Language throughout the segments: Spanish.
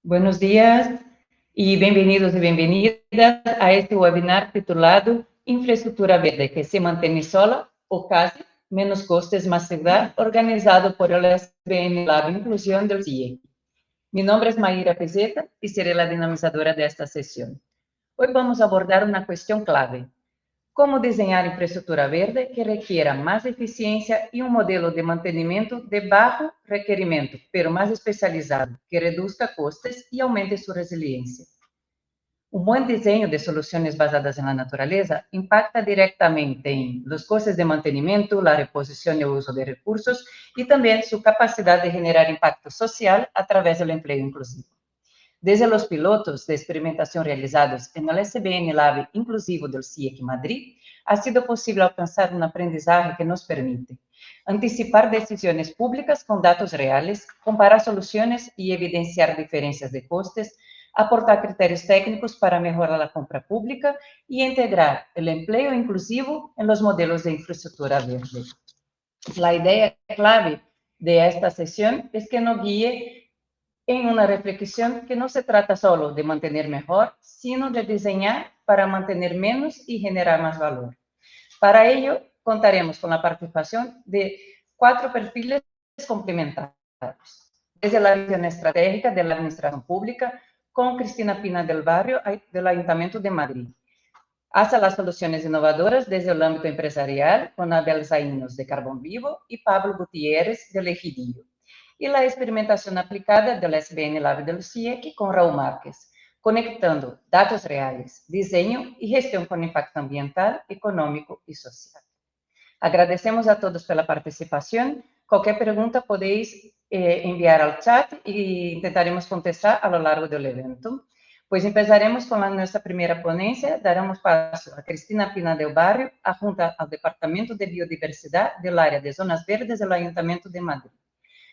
Buenos días y bienvenidos y bienvenidas a este webinar titulado Infraestructura Verde que se mantiene sola o casi, menos costes, más ciudad, organizado por el SBN Lab Inclusión del CIE. Mi nombre es Mayra Pezeta y seré la dinamizadora de esta sesión. Hoy vamos a abordar una cuestión clave. ¿Cómo diseñar infraestructura verde que requiera más eficiencia y un modelo de mantenimiento de bajo requerimiento, pero más especializado, que reduzca costes y aumente su resiliencia? Un buen diseño de soluciones basadas en la naturaleza impacta directamente en los costes de mantenimiento, la reposición y uso de recursos y también su capacidad de generar impacto social a través del empleo inclusivo. Desde los pilotos de experimentación realizados en el SBN Lab Inclusivo del CIEC Madrid, ha sido posible alcanzar un aprendizaje que nos permite anticipar decisiones públicas con datos reales, comparar soluciones y evidenciar diferencias de costes, aportar criterios técnicos para mejorar la compra pública y integrar el empleo inclusivo en los modelos de infraestructura verde. La idea clave de esta sesión es que nos guíe en una reflexión que no se trata solo de mantener mejor, sino de diseñar para mantener menos y generar más valor. Para ello, contaremos con la participación de 4 perfiles complementarios. Desde la visión estratégica de la Administración Pública, con Cristina Pina del Barrio, del Ayuntamiento de Madrid, hasta las soluciones innovadoras desde el ámbito empresarial, con Abel Zainos, de Carbón Vivo, y Pablo Gutiérrez, del Ejidillo, y la experimentación aplicada del SBN Lab del CIEC con Raúl Márquez, conectando datos reales, diseño y gestión con impacto ambiental, económico y social. Agradecemos a todos por la participación. Cualquier pregunta podéis enviar al chat e intentaremos contestar a lo largo del evento. Pues empezaremos con nuestra primera ponencia. Daremos paso a Cristina Pina del Barrio, adjunta al Departamento de Biodiversidad del área de Zonas Verdes del Ayuntamiento de Madrid.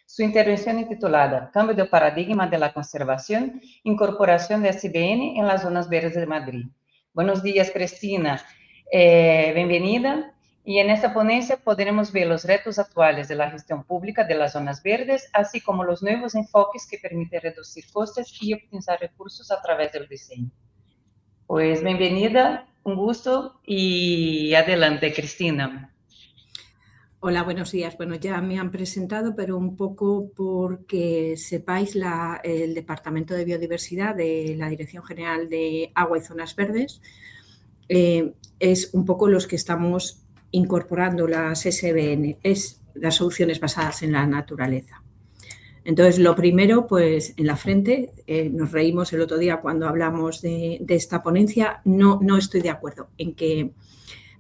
Su intervención intitulada Cambio de paradigma de la conservación, incorporación de SBN en las zonas verdes de Madrid. Buenos días, Cristina. Bienvenida. Y en esta ponencia podremos ver los retos actuales de la gestión pública de las zonas verdes, así como los nuevos enfoques que permiten reducir costes y optimizar recursos a través del diseño. Pues bienvenida, un gusto y adelante, Cristina. Hola, buenos días. Bueno, ya me han presentado, pero un poco porque sepáis, el Departamento de Biodiversidad de la Dirección General de Agua y Zonas Verdes es un poco los que estamos incorporando las SBN, las soluciones basadas en la naturaleza. Entonces, lo primero, pues en la frente, nos reímos el otro día cuando hablamos de esta ponencia, no estoy de acuerdo en que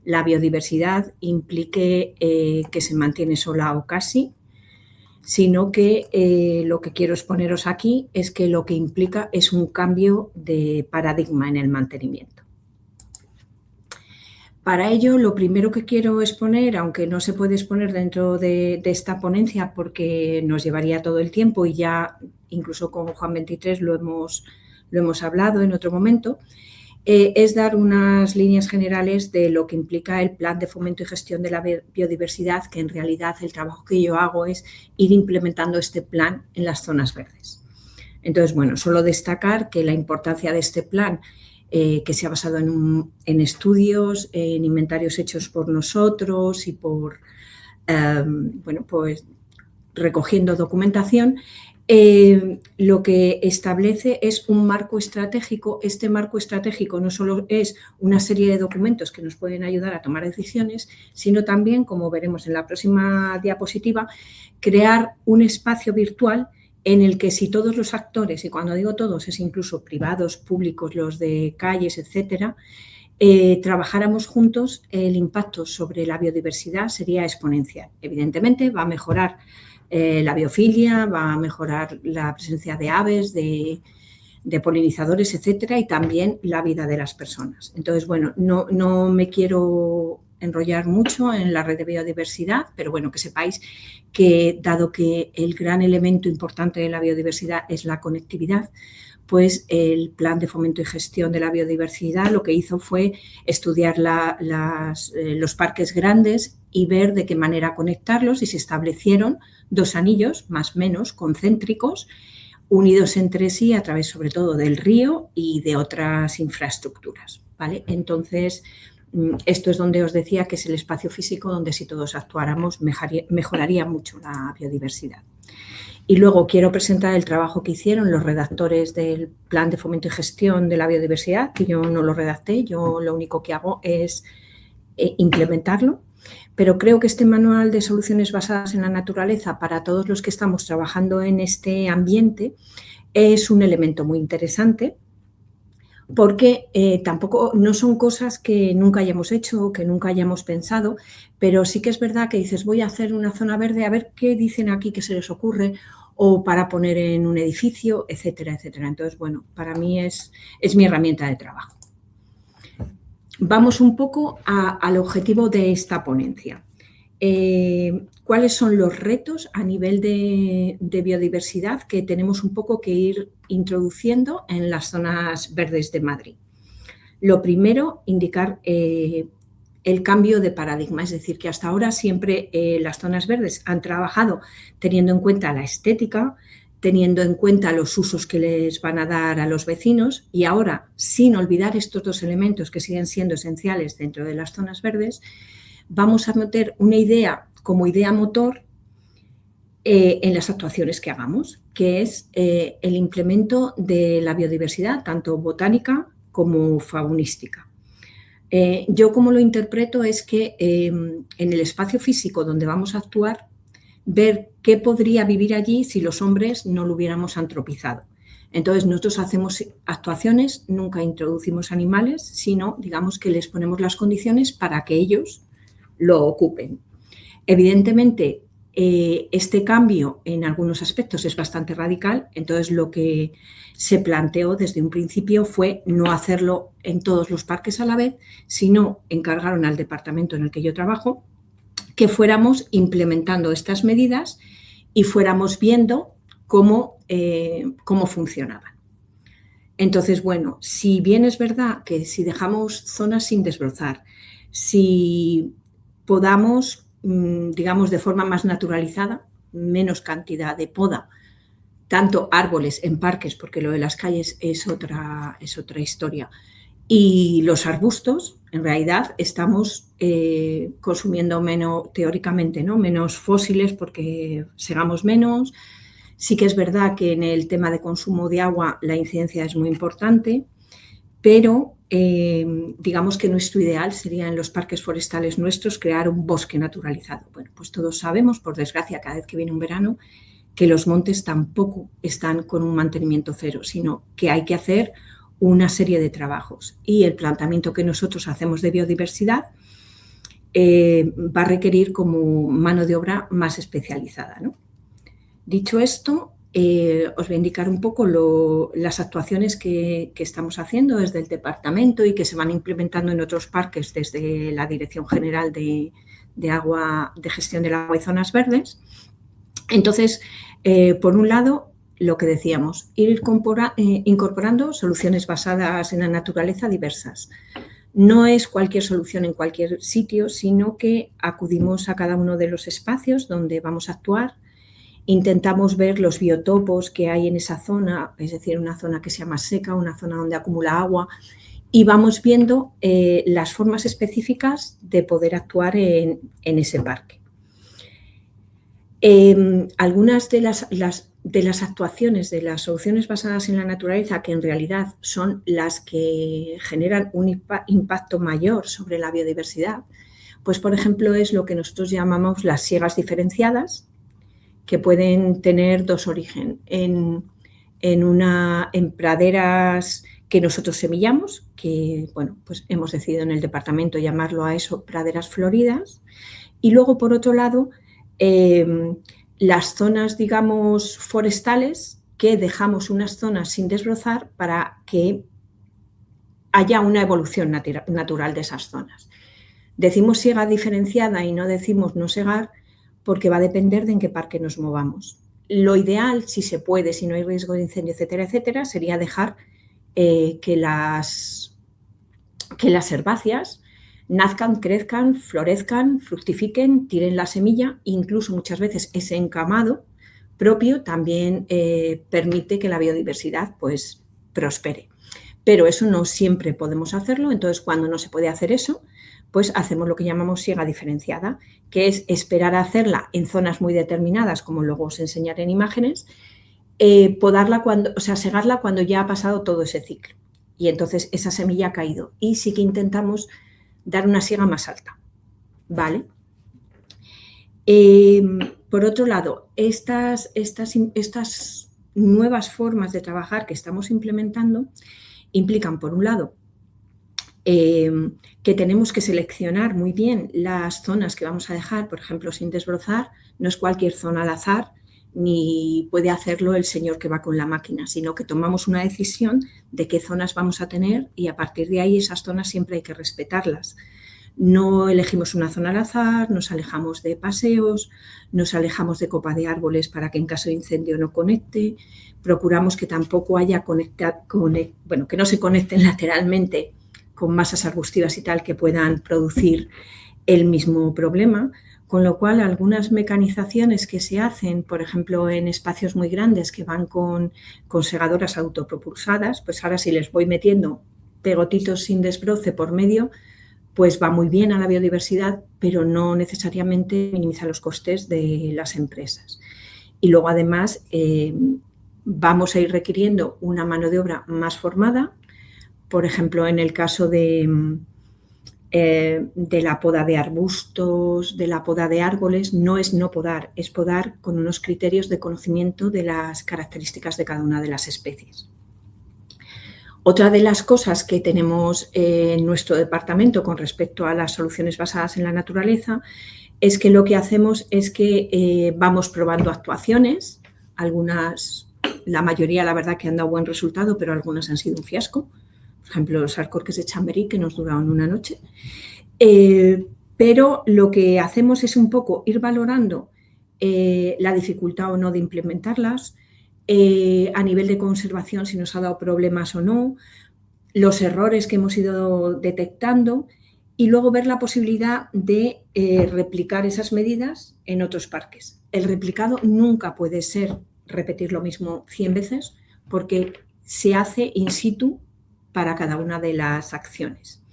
la biodiversidad implique que se mantiene sola o casi, sino que lo que quiero exponeros aquí es que lo que implica es un cambio de paradigma en el mantenimiento. Para ello, lo primero que quiero exponer, aunque no se puede exponer dentro de esta ponencia porque nos llevaría todo el tiempo y ya incluso con Juan 23 lo hemos hablado en otro momento, es dar unas líneas generales de lo que implica el Plan de Fomento y Gestión de la Biodiversidad, que en realidad el trabajo que yo hago es ir implementando este plan en las zonas verdes. Entonces, bueno, solo destacar que la importancia de este plan, que se ha basado en estudios, en inventarios hechos por nosotros y por, bueno, pues recogiendo documentación, lo que establece es un marco estratégico. Este marco estratégico no solo es una serie de documentos que nos pueden ayudar a tomar decisiones, sino también, como veremos en la próxima diapositiva, crear un espacio virtual en el que si todos los actores, y cuando digo todos es incluso privados, públicos, los de calles, etcétera, trabajáramos juntos, el impacto sobre la biodiversidad sería exponencial. Evidentemente va a mejorar la biofilia, va a mejorar la presencia de aves, de polinizadores, etcétera, y también la vida de las personas. Entonces, bueno, no me quiero enrollar mucho en la red de biodiversidad, pero bueno, que sepáis que dado que el gran elemento importante de la biodiversidad es la conectividad, pues el Plan de Fomento y Gestión de la Biodiversidad lo que hizo fue estudiar los parques grandes y ver de qué manera conectarlos, y se establecieron 2 anillos más o menos concéntricos, unidos entre sí a través sobre todo del río y de otras infraestructuras, ¿vale? Entonces, esto es donde os decía que es el espacio físico donde si todos actuáramos mejoraría mucho la biodiversidad. Y luego quiero presentar el trabajo que hicieron los redactores del Plan de Fomento y Gestión de la Biodiversidad, que yo no lo redacté, yo lo único que hago es implementarlo. Pero creo que este manual de soluciones basadas en la naturaleza para todos los que estamos trabajando en este ambiente es un elemento muy interesante porque tampoco no son cosas que nunca hayamos hecho o que nunca hayamos pensado, pero sí que es verdad que dices voy a hacer una zona verde a ver qué dicen aquí que se les ocurre o para poner en un edificio, etcétera, etcétera. Entonces, bueno, para mí es mi herramienta de trabajo. Vamos un poco al objetivo de esta ponencia. ¿Cuáles son los retos a nivel de biodiversidad que tenemos un poco que ir introduciendo en las zonas verdes de Madrid? Lo primero, indicar el cambio de paradigma, es decir, que hasta ahora siempre las zonas verdes han trabajado teniendo en cuenta la estética, teniendo en cuenta los usos que les van a dar a los vecinos y ahora, sin olvidar estos dos elementos que siguen siendo esenciales dentro de las zonas verdes, vamos a meter una idea como idea motor en las actuaciones que hagamos, que es el implemento de la biodiversidad, tanto botánica como faunística. Yo como lo interpreto es que en el espacio físico donde vamos a actuar, ver qué podría vivir allí si los hombres no lo hubiéramos antropizado. Entonces, nosotros hacemos actuaciones, nunca introducimos animales, sino, digamos, que les ponemos las condiciones para que ellos lo ocupen. Evidentemente, este cambio en algunos aspectos es bastante radical, entonces lo que se planteó desde un principio fue no hacerlo en todos los parques a la vez, sino encargaron al departamento en el que yo trabajo que fuéramos implementando estas medidas y fuéramos viendo cómo funcionaban. Entonces, bueno, si bien es verdad que si dejamos zonas sin desbrozar, si podamos, digamos, de forma más naturalizada, menos cantidad de poda, tanto árboles en parques, porque lo de las calles es otra historia, y los arbustos, en realidad estamos consumiendo menos, teóricamente, ¿no? Menos fósiles porque segamos menos. Sí que es verdad que en el tema de consumo de agua la incidencia es muy importante, pero digamos que nuestro ideal sería en los parques forestales nuestros crear un bosque naturalizado. Bueno, pues todos sabemos, por desgracia, cada vez que viene un verano, que los montes tampoco están con un mantenimiento cero, sino que hay que hacer una serie de trabajos y el planteamiento que nosotros hacemos de biodiversidad va a requerir como mano de obra más especializada, ¿no? Dicho esto, os voy a indicar un poco las actuaciones que estamos haciendo desde el departamento y que se van implementando en otros parques desde la Dirección General de Gestión del Agua y Zonas Verdes. Entonces, por un lado, lo que decíamos, ir incorporando soluciones basadas en la naturaleza diversas. No es cualquier solución en cualquier sitio, sino que acudimos a cada uno de los espacios donde vamos a actuar, intentamos ver los biotopos que hay en esa zona, es decir, una zona que sea más seca, una zona donde acumula agua, y vamos viendo las formas específicas de poder actuar en ese parque. Algunas de las actuaciones, de las soluciones basadas en la naturaleza, que en realidad son las que generan un impacto mayor sobre la biodiversidad, pues por ejemplo es lo que nosotros llamamos las siegas diferenciadas, que pueden tener dos orígenes. En praderas que nosotros semillamos, que bueno, pues hemos decidido en el departamento llamarlo a eso praderas floridas, y luego por otro lado las zonas, digamos, forestales, que dejamos unas zonas sin desbrozar para que haya una evolución natural de esas zonas. Decimos siega diferenciada y no decimos no segar porque va a depender de en qué parque nos movamos. Lo ideal, si se puede, si no hay riesgo de incendio, etcétera, etcétera, sería dejar que las herbáceas nazcan, crezcan, florezcan, fructifiquen, tiren la semilla, incluso muchas veces ese encamado propio también permite que la biodiversidad pues prospere. Pero eso no siempre podemos hacerlo, entonces cuando no se puede hacer eso, pues hacemos lo que llamamos siega diferenciada, que es esperar a hacerla en zonas muy determinadas, como luego os enseñaré en imágenes, podarla segarla cuando ya ha pasado todo ese ciclo. Y entonces esa semilla ha caído. Y sí que intentamos dar una siega más alta, ¿vale? Por otro lado, estas nuevas formas de trabajar que estamos implementando implican, por un lado, que tenemos que seleccionar muy bien las zonas que vamos a dejar, por ejemplo, sin desbrozar. No es cualquier zona al azar, ni puede hacerlo el señor que va con la máquina, sino que tomamos una decisión de qué zonas vamos a tener y a partir de ahí esas zonas siempre hay que respetarlas. No elegimos una zona al azar, nos alejamos de paseos, nos alejamos de copa de árboles para que en caso de incendio no conecte, procuramos que tampoco haya que no se conecten lateralmente con masas arbustivas y tal que puedan producir el mismo problema, con lo cual algunas mecanizaciones que se hacen, por ejemplo, en espacios muy grandes que van con segadoras autopropulsadas, pues ahora si les voy metiendo pegotitos sin desbroce por medio, pues va muy bien a la biodiversidad, pero no necesariamente minimiza los costes de las empresas. Y luego, además, vamos a ir requiriendo una mano de obra más formada. Por ejemplo, en el caso de la poda de arbustos, de la poda de árboles, no es no podar, es podar con unos criterios de conocimiento de las características de cada una de las especies. Otra de las cosas que tenemos en nuestro departamento con respecto a las soluciones basadas en la naturaleza es que lo que hacemos es que vamos probando actuaciones, algunas, la mayoría la verdad que han dado buen resultado, pero algunas han sido un fiasco. Por ejemplo, los alcorques de Chamberí que nos duraron una noche. Pero lo que hacemos es un poco ir valorando la dificultad o no de implementarlas, a nivel de conservación si nos ha dado problemas o no, los errores que hemos ido detectando y luego ver la posibilidad de replicar esas medidas en otros parques. El replicado nunca puede ser repetir lo mismo 100 veces porque se hace in situ para cada una de las acciones.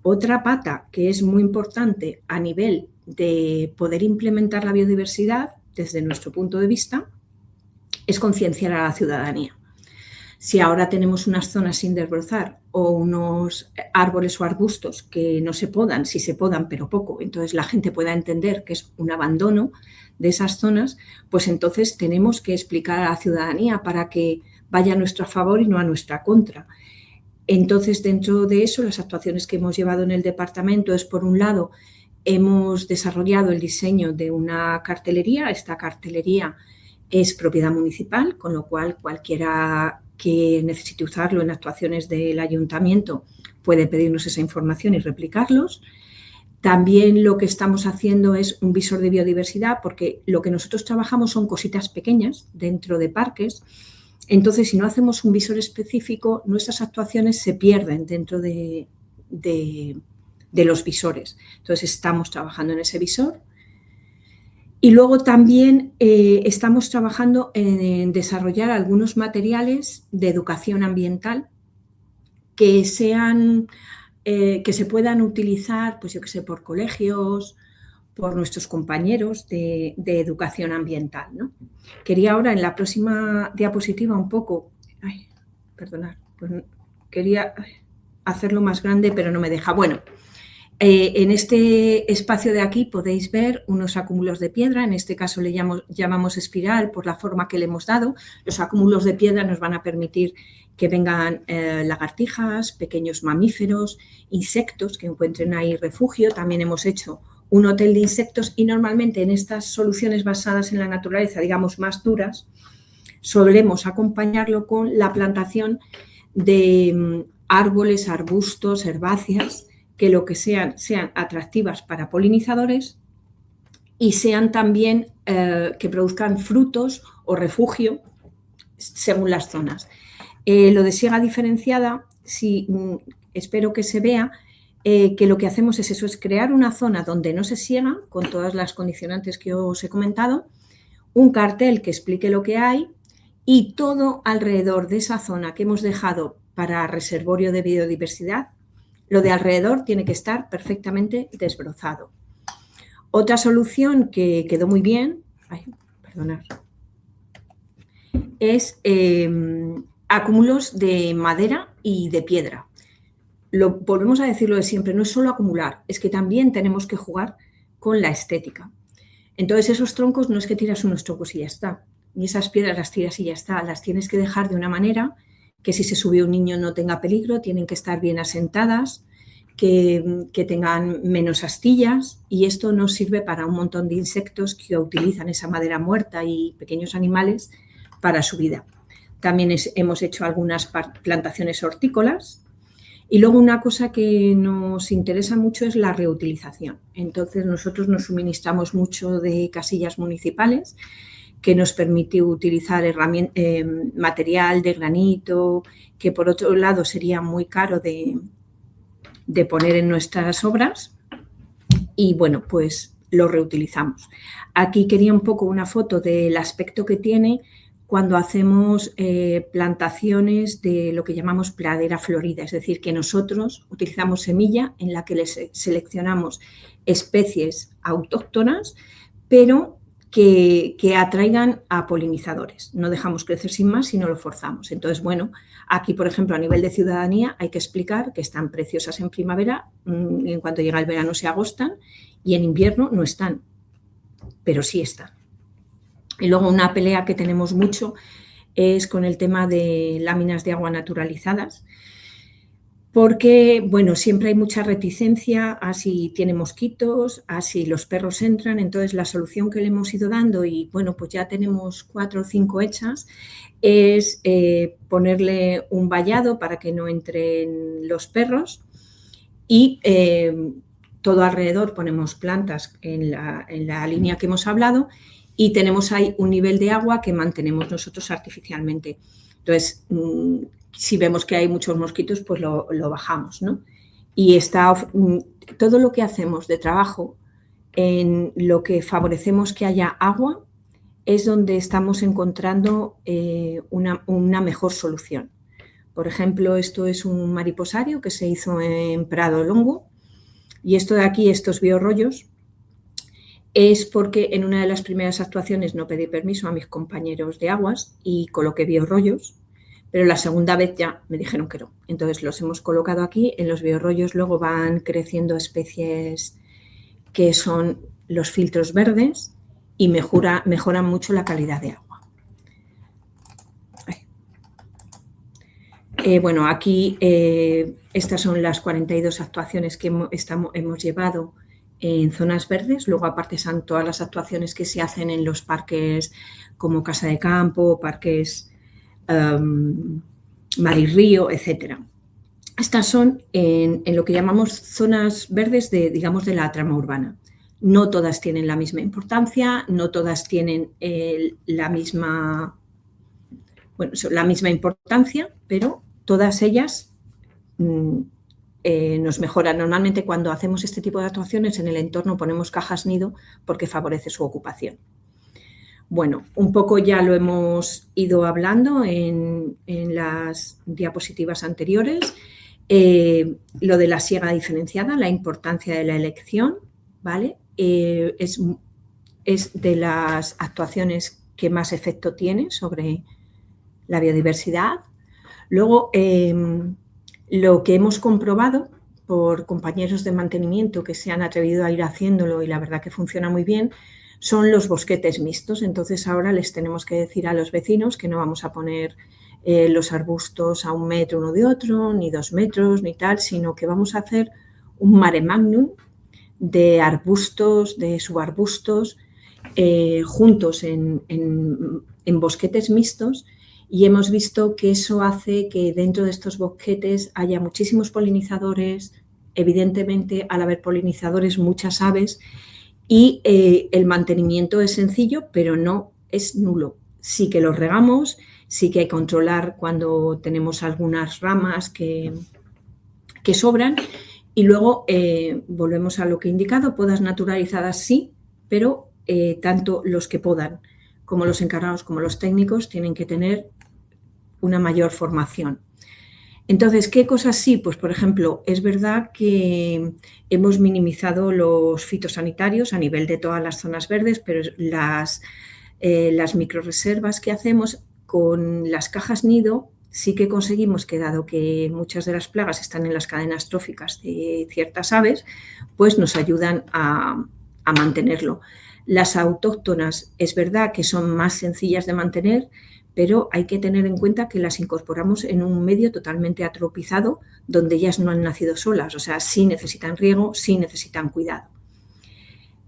Otra pata que es muy importante a nivel de poder implementar la biodiversidad desde nuestro punto de vista es concienciar a la ciudadanía. Si ahora tenemos unas zonas sin desbrozar o unos árboles o arbustos que no se podan, si se podan pero poco, entonces la gente pueda entender que es un abandono de esas zonas, pues entonces tenemos que explicar a la ciudadanía para que vaya a nuestro favor y no a nuestra contra. Entonces, dentro de eso, las actuaciones que hemos llevado en el departamento es, por un lado, hemos desarrollado el diseño de una cartelería. Esta cartelería es propiedad municipal, con lo cual cualquiera que necesite usarlo en actuaciones del ayuntamiento puede pedirnos esa información y replicarlos. También lo que estamos haciendo es un visor de biodiversidad, porque lo que nosotros trabajamos son cositas pequeñas dentro de parques. Entonces, si no hacemos un visor específico, nuestras actuaciones se pierden dentro de los visores. Entonces, estamos trabajando en ese visor. Y luego también estamos trabajando en desarrollar algunos materiales de educación ambiental que se puedan utilizar, pues yo que sé, por colegios, por nuestros compañeros de educación ambiental, ¿no? Quería ahora en la próxima diapositiva un poco, perdonad, pues quería hacerlo más grande pero no me deja. Bueno, en este espacio de aquí podéis ver unos acúmulos de piedra, en este caso le llamamos espiral por la forma que le hemos dado. Los acúmulos de piedra nos van a permitir que vengan lagartijas, pequeños mamíferos, insectos que encuentren ahí refugio. También hemos hecho un hotel de insectos y normalmente en estas soluciones basadas en la naturaleza, digamos más duras, solemos acompañarlo con la plantación de árboles, arbustos, herbáceas, que lo que sean atractivas para polinizadores y sean también que produzcan frutos o refugio según las zonas. Lo de siega diferenciada, espero que se vea, que lo que hacemos es crear una zona donde no se siega, con todas las condicionantes que os he comentado, un cartel que explique lo que hay y todo alrededor de esa zona que hemos dejado para reservorio de biodiversidad, lo de alrededor tiene que estar perfectamente desbrozado. Otra solución que quedó muy bien, es acúmulos de madera y de piedra. Volvemos a decirlo de siempre, no es solo acumular, es que también tenemos que jugar con la estética. Entonces, esos troncos no es que tiras unos troncos y ya está, ni esas piedras las tiras y ya está, las tienes que dejar de una manera que si se sube un niño no tenga peligro, tienen que estar bien asentadas, que tengan menos astillas, y esto nos sirve para un montón de insectos que utilizan esa madera muerta y pequeños animales para su vida. También hemos hecho algunas plantaciones hortícolas. Y luego una cosa que nos interesa mucho es la reutilización. Entonces nosotros nos suministramos mucho de casillas municipales que nos permite utilizar material de granito, que por otro lado sería muy caro de poner en nuestras obras, y bueno, pues lo reutilizamos. Aquí quería un poco una foto del aspecto que tiene cuando hacemos plantaciones de lo que llamamos pradera florida, es decir, que nosotros utilizamos semilla en la que les seleccionamos especies autóctonas, pero que atraigan a polinizadores. No dejamos crecer sin más, sino lo forzamos. Entonces, bueno, aquí, por ejemplo, a nivel de ciudadanía hay que explicar que están preciosas en primavera, en cuanto llega el verano se agostan, y en invierno no están, pero sí están. Y luego una pelea que tenemos mucho es con el tema de láminas de agua naturalizadas, porque, bueno, siempre hay mucha reticencia a si tiene mosquitos, a si los perros entran. Entonces, la solución que le hemos ido dando, y bueno, pues ya tenemos 4 o 5 hechas, es ponerle un vallado para que no entren los perros, y todo alrededor ponemos plantas en la línea que hemos hablado, y tenemos ahí un nivel de agua que mantenemos nosotros artificialmente. Entonces, si vemos que hay muchos mosquitos, pues lo bajamos, ¿no? Y todo lo que hacemos de trabajo en lo que favorecemos que haya agua es donde estamos encontrando una mejor solución. Por ejemplo, esto es un mariposario que se hizo en Prado Longo, y esto de aquí, estos biorrollos, es porque en una de las primeras actuaciones no pedí permiso a mis compañeros de aguas y coloqué biorrollos, pero la segunda vez ya me dijeron que no. Entonces los hemos colocado aquí. En los biorrollos luego van creciendo especies que son los filtros verdes y mejoran mucho la calidad de agua. Bueno, aquí estas son las 42 actuaciones que hemos llevado en zonas verdes. Luego, aparte, están todas las actuaciones que se hacen en los parques como Casa de Campo, parques Mar y Río, etc. Estas son en lo que llamamos zonas verdes digamos, de la trama urbana. No todas tienen la misma importancia, no todas tienen la misma importancia, pero todas ellas nos mejoran. Normalmente cuando hacemos este tipo de actuaciones en el entorno ponemos cajas nido porque favorece su ocupación. Bueno, un poco ya lo hemos ido hablando en las diapositivas anteriores. Lo de la siega diferenciada, la importancia de la elección, ¿vale? Es de las actuaciones que más efecto tiene sobre la biodiversidad. Luego, lo que hemos comprobado por compañeros de mantenimiento que se han atrevido a ir haciéndolo, y la verdad que funciona muy bien, son los bosquetes mixtos. Entonces ahora les tenemos que decir a los vecinos que no vamos a poner los arbustos a 1 metro uno de otro, ni 2 metros, ni tal, sino que vamos a hacer un mare magnum de arbustos, de subarbustos, juntos en bosquetes mixtos, y hemos visto que eso hace que dentro de estos bosquetes haya muchísimos polinizadores. Evidentemente, al haber polinizadores, muchas aves, y el mantenimiento es sencillo, pero no es nulo. Sí que los regamos, sí que hay que controlar cuando tenemos algunas ramas que sobran, y luego volvemos a lo que he indicado: podas naturalizadas sí, pero tanto los que podan como los encargados, como los técnicos, tienen que tener una mayor formación. Entonces, ¿qué cosas sí? Pues, por ejemplo, es verdad que hemos minimizado los fitosanitarios a nivel de todas las zonas verdes, pero las microreservas que hacemos con las cajas nido sí que conseguimos que, dado que muchas de las plagas están en las cadenas tróficas de ciertas aves, pues nos ayudan a mantenerlo. Las autóctonas es verdad que son más sencillas de mantener, pero hay que tener en cuenta que las incorporamos en un medio totalmente atropizado, donde ellas no han nacido solas, o sea, sí necesitan riego, sí necesitan cuidado.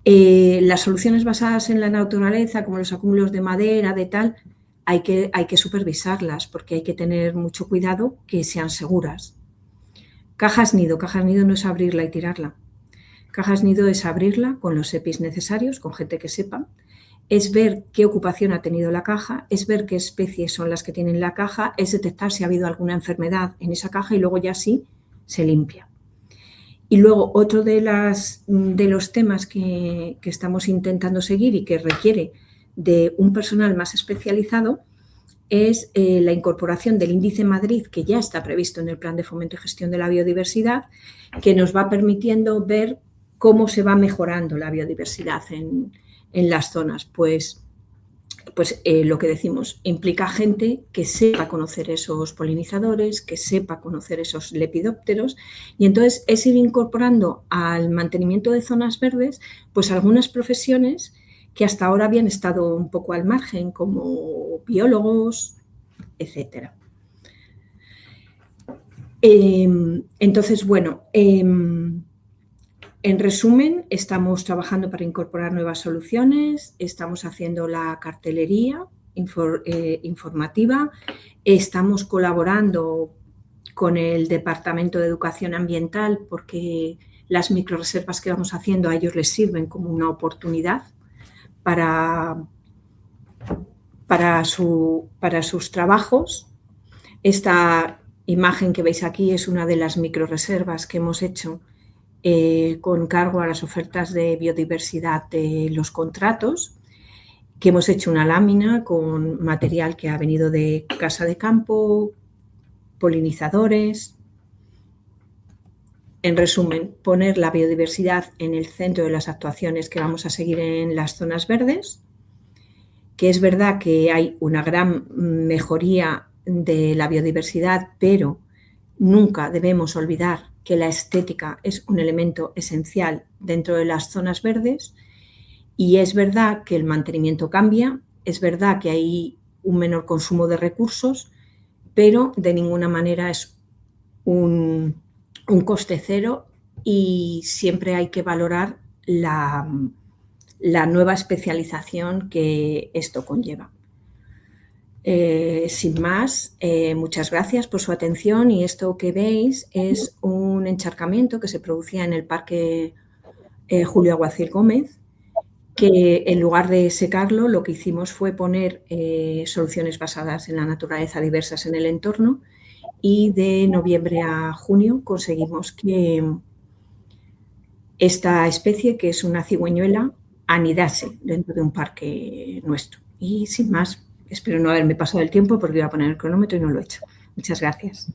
Las soluciones basadas en la naturaleza, como los acúmulos de madera, de tal, hay que supervisarlas porque hay que tener mucho cuidado que sean seguras. Cajas nido no es abrirla y tirarla. Cajas nido es abrirla con los EPIs necesarios, con gente que sepa, es ver qué ocupación ha tenido la caja, es ver qué especies son las que tienen la caja, es detectar si ha habido alguna enfermedad en esa caja y luego ya sí se limpia. Y luego otro de los temas que estamos intentando seguir y que requiere de un personal más especializado es la incorporación del índice Madrid, que ya está previsto en el Plan de Fomento y Gestión de la Biodiversidad, que nos va permitiendo ver cómo se va mejorando la biodiversidad en las zonas. Pues lo que decimos, implica gente que sepa conocer esos polinizadores, que sepa conocer esos lepidópteros, y entonces es ir incorporando al mantenimiento de zonas verdes pues algunas profesiones que hasta ahora habían estado un poco al margen, como biólogos, etc. Entonces, bueno, en resumen, estamos trabajando para incorporar nuevas soluciones, estamos haciendo la cartelería informativa, estamos colaborando con el Departamento de Educación Ambiental porque las microreservas que vamos haciendo a ellos les sirven como una oportunidad para sus trabajos. Esta imagen que veis aquí es una de las microreservas que hemos hecho con cargo a las ofertas de biodiversidad de los contratos, que hemos hecho una lámina con material que ha venido de casa de campo, polinizadores. En resumen, poner la biodiversidad en el centro de las actuaciones que vamos a seguir en las zonas verdes, que es verdad que hay una gran mejoría de la biodiversidad, pero nunca debemos olvidar que la estética es un elemento esencial dentro de las zonas verdes, y es verdad que el mantenimiento cambia, es verdad que hay un menor consumo de recursos, pero de ninguna manera es un coste cero y siempre hay que valorar la nueva especialización que esto conlleva. Sin más, muchas gracias por su atención, y esto que veis es un encharcamiento que se producía en el Parque Julio Aguacil Gómez, que en lugar de secarlo lo que hicimos fue poner soluciones basadas en la naturaleza diversas en el entorno, y de noviembre a junio conseguimos que esta especie, que es una cigüeñuela, anidase dentro de un parque nuestro. Y sin más, espero no haberme pasado el tiempo porque iba a poner el cronómetro y no lo he hecho. Muchas gracias.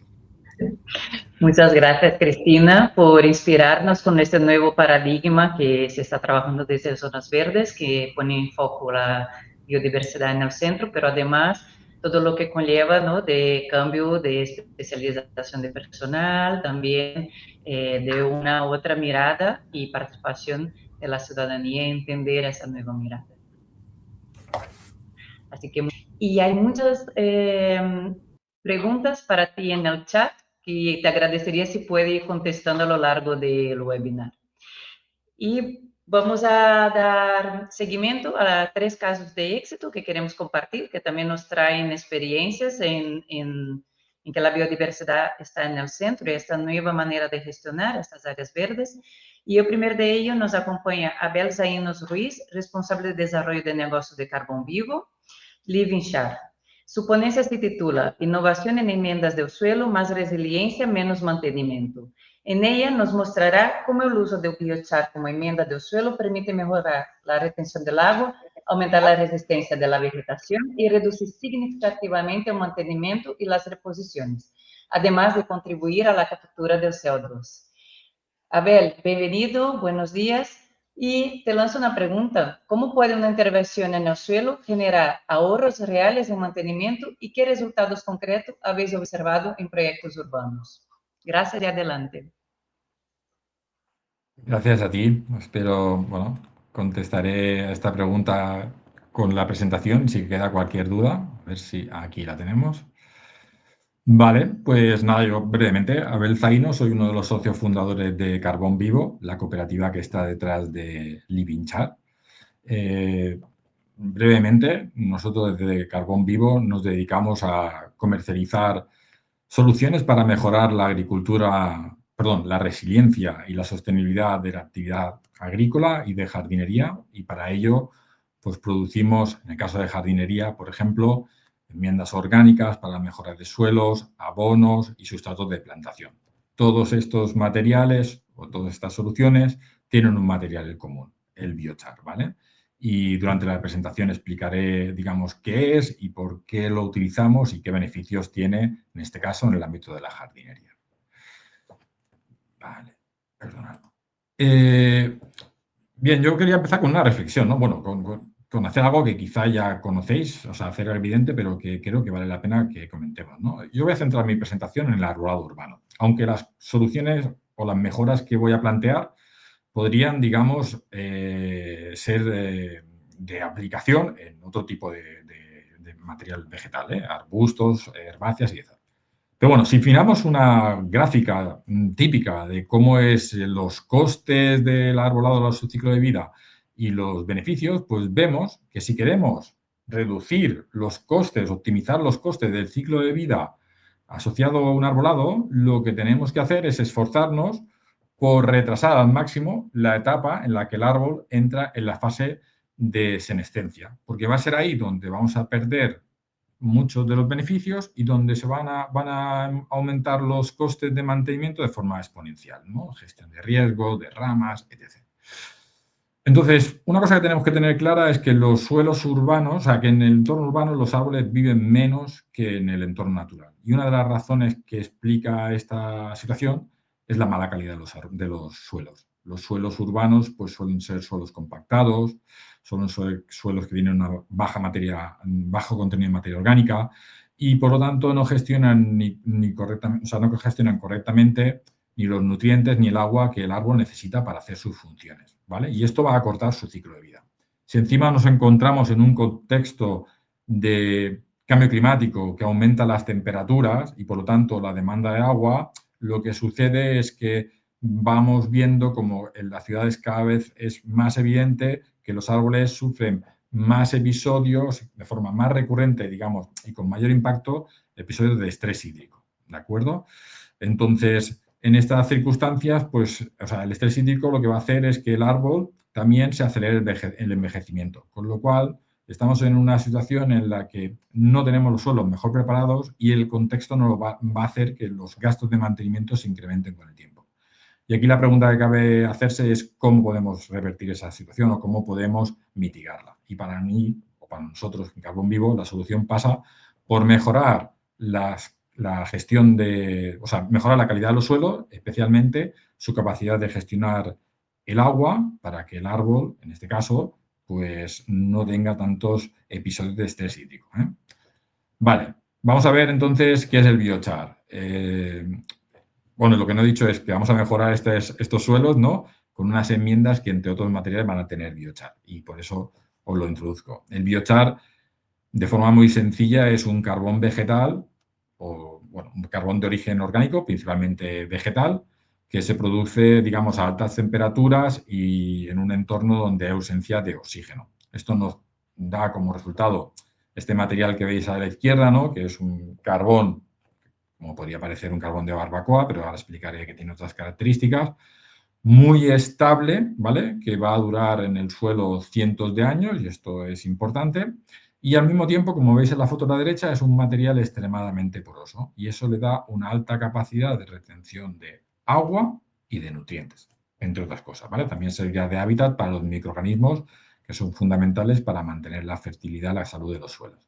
Muchas gracias, Cristina, por inspirarnos con este nuevo paradigma que se está trabajando desde Zonas Verdes, que pone en foco la biodiversidad en el centro, pero además todo lo que conlleva, ¿no?, de cambio de especialización de personal, también de una otra mirada y participación de la ciudadanía en entender esa nueva mirada. Así que, y hay muchas preguntas para ti en el chat, que te agradecería si puede ir contestando a lo largo del webinar. Y vamos a dar seguimiento a 3 casos de éxito que queremos compartir, que también nos traen experiencias en que la biodiversidad está en el centro y esta nueva manera de gestionar estas áreas verdes. Y el primer de ellos nos acompaña Abel Zainos Ruiz, responsable de desarrollo de negocio de Carbón Vivo, Living Share. Su ponencia se titula Innovación en enmiendas del suelo, más resiliencia, menos mantenimiento. En ella nos mostrará cómo el uso del biochar como enmienda del suelo permite mejorar la retención del agua, aumentar la resistencia de la vegetación y reducir significativamente el mantenimiento y las reposiciones, además de contribuir a la captura del CO2. Abel, bienvenido, buenos días. Y te lanzo una pregunta. ¿Cómo puede una intervención en el suelo generar ahorros reales en mantenimiento y qué resultados concretos habéis observado en proyectos urbanos? Gracias y adelante. Gracias a ti. Espero, bueno, contestaré a esta pregunta con la presentación, si queda cualquier duda. A ver si aquí la tenemos. Vale, pues nada, yo brevemente, Abel Zaino, soy uno de los socios fundadores de Carbón Vivo, la cooperativa que está detrás de Livinchar. Brevemente, nosotros desde Carbón Vivo nos dedicamos a comercializar soluciones para mejorar la agricultura, perdón, la resiliencia y la sostenibilidad de la actividad agrícola y de jardinería, y para ello pues producimos, en el caso de jardinería, por ejemplo, enmiendas orgánicas para la mejora de suelos, abonos y sustratos de plantación. Todos estos materiales o todas estas soluciones tienen un material en común, el biochar, ¿vale? Y durante la presentación explicaré, digamos, qué es y por qué lo utilizamos y qué beneficios tiene, en este caso, en el ámbito de la jardinería. Vale, perdonad. Bien, yo quería empezar con una reflexión, ¿no? Bueno, con hacer algo que quizá ya conocéis, o sea, hacer evidente, pero que creo que vale la pena que comentemos, ¿no? Yo voy a centrar mi presentación en el arbolado urbano, aunque las soluciones o las mejoras que voy a plantear podrían, digamos, ser de aplicación en otro tipo de material vegetal, arbustos, herbáceas y etc. Pero bueno, si fijamos una gráfica típica de cómo es los costes del arbolado a su ciclo de vida y los beneficios, pues vemos que si queremos reducir los costes, optimizar los costes del ciclo de vida asociado a un arbolado, lo que tenemos que hacer es esforzarnos por retrasar al máximo la etapa en la que el árbol entra en la fase de senescencia, porque va a ser ahí donde vamos a perder muchos de los beneficios y donde se van a aumentar los costes de mantenimiento de forma exponencial, ¿no? Gestión de riesgo, de ramas, etc. Entonces, una cosa que tenemos que tener clara es que los suelos urbanos, o sea, que en el entorno urbano los árboles viven menos que en el entorno natural. Y una de las razones que explica esta situación es la mala calidad de los suelos. Los suelos urbanos pues, suelen ser suelos compactados, suelen ser suelos que tienen una bajo contenido de materia orgánica y, por lo tanto, no gestionan correctamente, o sea, no gestionan correctamente ni los nutrientes ni el agua que el árbol necesita para hacer sus funciones, ¿vale? Y esto va a acortar su ciclo de vida. Si encima nos encontramos en un contexto de cambio climático que aumenta las temperaturas y, por lo tanto, la demanda de agua, lo que sucede es que vamos viendo como en las ciudades cada vez es más evidente que los árboles sufren más episodios de forma más recurrente, digamos, y con mayor impacto, episodios de estrés hídrico, ¿de acuerdo? Entonces, en estas circunstancias, pues, o sea, el estrés hídrico lo que va a hacer es que el árbol también se acelere el envejecimiento, con lo cual estamos en una situación en la que no tenemos los suelos mejor preparados y el contexto no va a hacer que los gastos de mantenimiento se incrementen con el tiempo. Y aquí la pregunta que cabe hacerse es cómo podemos revertir esa situación o cómo podemos mitigarla. Y para mí, o para nosotros en Carbón Vivo, la solución pasa por mejorar la gestión o sea, mejorar la calidad de los suelos, especialmente su capacidad de gestionar el agua para que el árbol, en este caso, pues no tenga tantos episodios de estrés hídrico. Vale, vamos a ver entonces qué es el biochar. Bueno, lo que no he dicho es que vamos a mejorar estos suelos, ¿no? Con unas enmiendas que, entre otros materiales, van a tener biochar. Y por eso os lo introduzco. El biochar, de forma muy sencilla, es un carbón vegetal o, bueno, un carbón de origen orgánico, principalmente vegetal, que se produce, digamos, a altas temperaturas y en un entorno donde hay ausencia de oxígeno. Esto nos da como resultado este material que veis a la izquierda, ¿no? Que es un carbón, como podría parecer un carbón de barbacoa, pero ahora explicaré que tiene otras características, muy estable, ¿vale? Que va a durar en el suelo cientos de años, y esto es importante, y al mismo tiempo, como veis en la foto a la derecha, es un material extremadamente poroso, y eso le da una alta capacidad de retención de agua y de nutrientes, entre otras cosas, ¿vale? También servirá de hábitat para los microorganismos que son fundamentales para mantener la fertilidad y la salud de los suelos.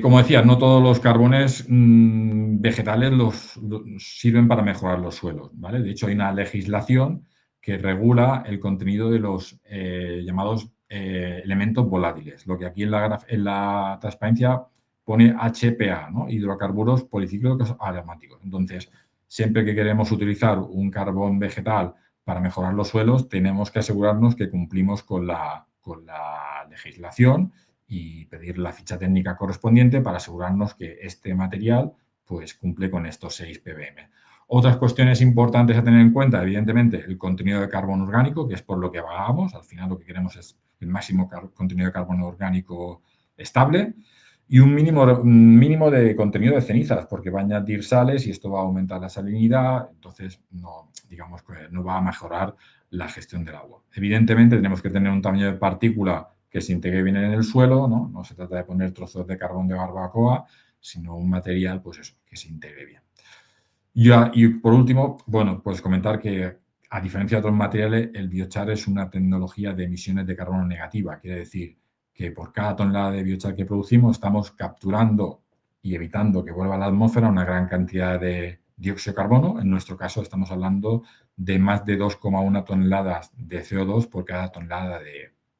Como decía, no todos los carbones vegetales sirven para mejorar los suelos, ¿vale? De hecho, hay una legislación que regula el contenido de los llamados elementos volátiles, lo que aquí en la transparencia pone HPA, ¿no? Hidrocarburos policíclicos aromáticos. Entonces, siempre que queremos utilizar un carbón vegetal para mejorar los suelos, tenemos que asegurarnos que cumplimos con la legislación y pedir la ficha técnica correspondiente para asegurarnos que este material pues, cumple con estos 6 ppm. Otras cuestiones importantes a tener en cuenta, evidentemente, el contenido de carbono orgánico, que es por lo que pagamos. Al final lo que queremos es el máximo contenido de carbono orgánico estable y un mínimo de contenido de cenizas, porque va a añadir sales y esto va a aumentar la salinidad, entonces no, digamos que no va a mejorar la gestión del agua. Evidentemente tenemos que tener un tamaño de partícula que se integre bien en el suelo, ¿no? No se trata de poner trozos de carbón de barbacoa, sino un material, pues eso, que se integre bien. Y por último, bueno, pues comentar que a diferencia de otros materiales, el biochar es una tecnología de emisiones de carbono negativa. Quiere decir que por cada tonelada de biochar que producimos estamos capturando y evitando que vuelva a la atmósfera una gran cantidad de dióxido de carbono. En nuestro caso estamos hablando de más de 2,1 toneladas de CO2 por cada tonelada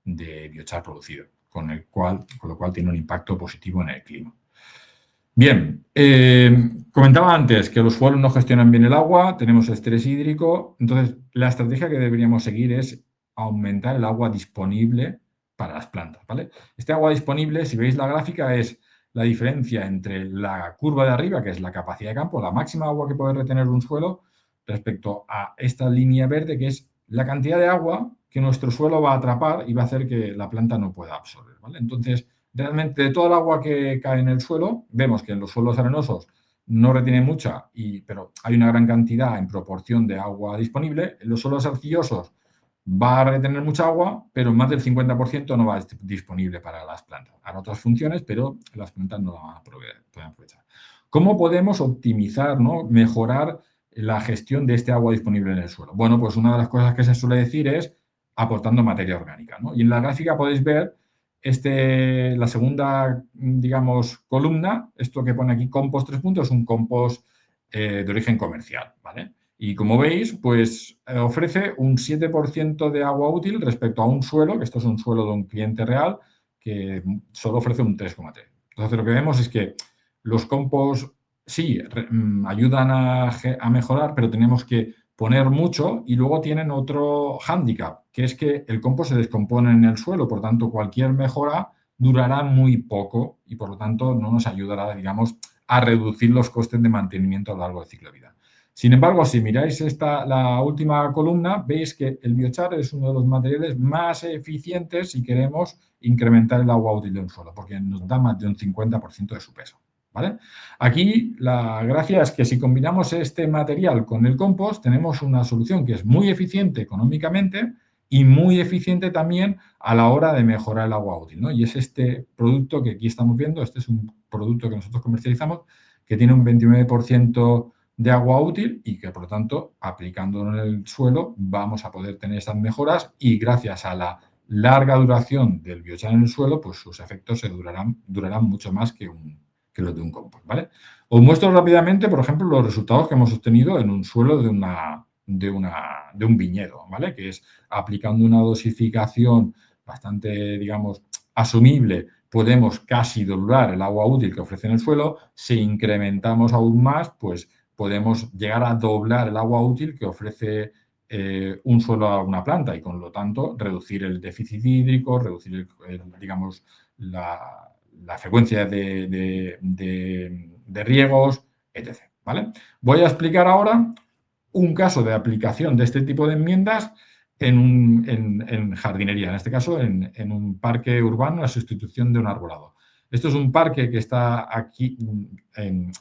de biochar producido, con lo cual tiene un impacto positivo en el clima. Bien, comentaba antes que los suelos no gestionan bien el agua, tenemos estrés hídrico, entonces la estrategia que deberíamos seguir es aumentar el agua disponible para las plantas, ¿vale? Este agua disponible, si veis la gráfica, es la diferencia entre la curva de arriba, que es la capacidad de campo, la máxima agua que puede retener un suelo, respecto a esta línea verde, que es la cantidad de agua que nuestro suelo va a atrapar y va a hacer que la planta no pueda absorber, ¿vale? Entonces, realmente de todo el agua que cae en el suelo, vemos que en los suelos arenosos no retiene mucha, pero hay una gran cantidad en proporción de agua disponible. En los suelos arcillosos va a retener mucha agua, pero más del 50% no va a estar disponible para las plantas. Hará otras funciones, pero las plantas no la van a poder aprovechar. ¿Cómo podemos optimizar, ¿no? Mejorar la gestión de este agua disponible en el suelo? Bueno, pues una de las cosas que se suele decir es aportando materia orgánica, ¿no? Y en la gráfica podéis ver la segunda, digamos, columna, esto que pone aquí compost 3 puntos, es un compost de origen comercial, ¿vale? Y como veis, pues ofrece un 7% de agua útil respecto a un suelo, que esto es un suelo de un cliente real, que solo ofrece un 3,3. Entonces lo que vemos es que los compost sí ayudan a mejorar, pero tenemos que poner mucho y luego tienen otro hándicap, que es que el compost se descompone en el suelo, por tanto cualquier mejora durará muy poco y por lo tanto no nos ayudará, digamos, a reducir los costes de mantenimiento a lo largo del ciclo de vida. Sin embargo, si miráis la última columna, veis que el biochar es uno de los materiales más eficientes si queremos incrementar el agua útil de un suelo, porque nos da más de un 50% de su peso, ¿vale? Aquí la gracia es que si combinamos este material con el compost, tenemos una solución que es muy eficiente económicamente y muy eficiente también a la hora de mejorar el agua útil, ¿no? Y es este producto que aquí estamos viendo, este es un producto que nosotros comercializamos, que tiene un 29% de agua útil y que, por lo tanto, aplicándolo en el suelo, vamos a poder tener esas mejoras y gracias a la larga duración del biochar en el suelo, pues sus efectos durarán mucho más que los de un compost, ¿vale? Os muestro rápidamente, por ejemplo, los resultados que hemos obtenido en un suelo de un viñedo, ¿vale? Que es aplicando una dosificación bastante, digamos, asumible, podemos casi doblar el agua útil que ofrece en el suelo. Si incrementamos aún más, pues podemos llegar a doblar el agua útil que ofrece un suelo a una planta y, con lo tanto, reducir el déficit hídrico, reducir, digamos, la frecuencia de riegos, etc. ¿Vale? Voy a explicar ahora un caso de aplicación de este tipo de enmiendas en jardinería, en este caso en un parque urbano, la sustitución de un arbolado. Esto es un parque que está aquí,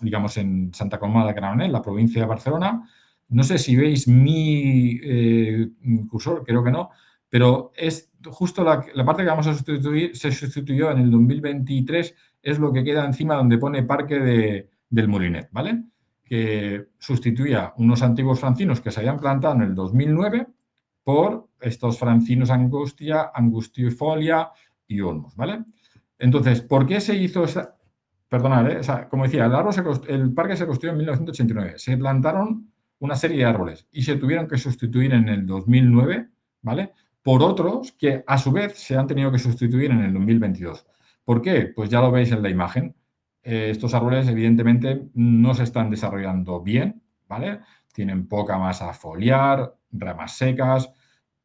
digamos, en Santa Coloma de Gramenet, en la provincia de Barcelona. No sé si veis mi cursor, creo que no, pero es justo la parte que vamos a sustituir, se sustituyó en el 2023, es lo que queda encima donde pone Parque del Molinet, ¿vale? Que sustituía unos antiguos francinos que se habían plantado en el 2009 por estos Francinus angustia, angustifolia y ulmus, ¿vale? Entonces, ¿por qué se hizo esta? Perdonad, o sea, como decía, el parque se construyó en 1989. Se plantaron una serie de árboles y se tuvieron que sustituir en el 2009, ¿vale? Por otros que, a su vez, se han tenido que sustituir en el 2022. ¿Por qué? Pues ya lo veis en la imagen. Estos árboles, evidentemente, no se están desarrollando bien, ¿vale? Tienen poca masa foliar, ramas secas,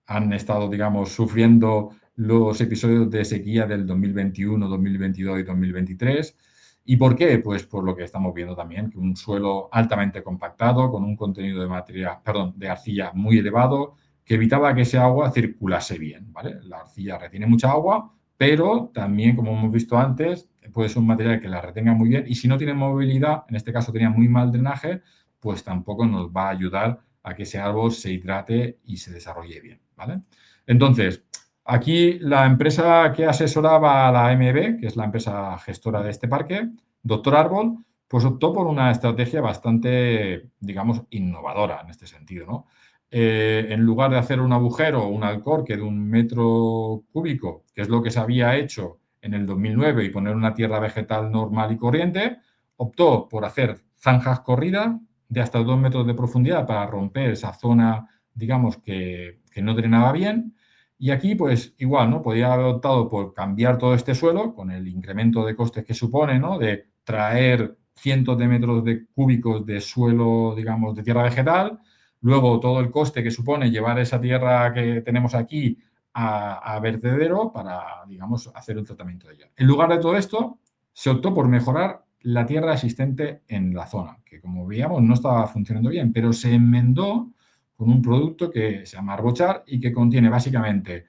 han estado, digamos, sufriendo los episodios de sequía del 2021, 2022 y 2023. ¿Y por qué? Pues por lo que estamos viendo también, que un suelo altamente compactado, con un contenido de arcilla muy elevado, que evitaba que ese agua circulase bien, ¿vale? La arcilla retiene mucha agua, pero también, como hemos visto antes, puede ser un material que la retenga muy bien y si no tiene movilidad, en este caso tenía muy mal drenaje, pues tampoco nos va a ayudar a que ese árbol se hidrate y se desarrolle bien, ¿vale? Entonces, aquí la empresa que asesoraba a la AMB, que es la empresa gestora de este parque, Doctor Árbol, pues optó por una estrategia bastante, digamos, innovadora en este sentido, ¿no? En lugar de hacer un agujero o un alcorque de 1 metro cúbico, que es lo que se había hecho en el 2009, y poner una tierra vegetal normal y corriente, optó por hacer zanjas corridas de hasta 2 metros de profundidad para romper esa zona, digamos, que no drenaba bien. Y aquí, pues igual, ¿no? Podría haber optado por cambiar todo este suelo con el incremento de costes que supone, ¿no? De traer cientos de metros cúbicos de suelo, digamos, de tierra vegetal. Luego, todo el coste que supone llevar esa tierra que tenemos aquí a vertedero para, digamos, hacer un tratamiento de ella. En lugar de todo esto, se optó por mejorar la tierra existente en la zona, que como veíamos no estaba funcionando bien, pero se enmendó con un producto que se llama Arbochar y que contiene básicamente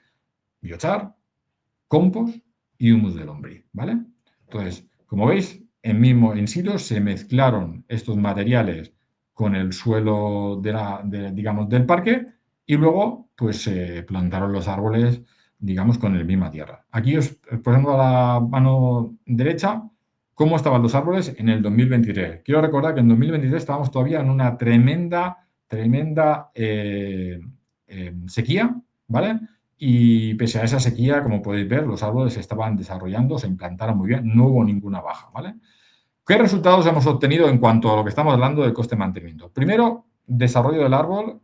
biochar, compost y humus de lombriz, ¿vale? Entonces, como veis, in situ se mezclaron estos materiales con el suelo digamos, del parque y luego pues se plantaron los árboles, digamos, con la misma tierra. Aquí os pongo a la mano derecha cómo estaban los árboles en el 2023. Quiero recordar que en 2023 estábamos todavía en una tremenda sequía, ¿vale? Y pese a esa sequía, como podéis ver, los árboles se estaban desarrollando, se implantaron muy bien, no hubo ninguna baja, ¿vale? ¿Qué resultados hemos obtenido en cuanto a lo que estamos hablando del coste de mantenimiento? Primero, desarrollo del árbol,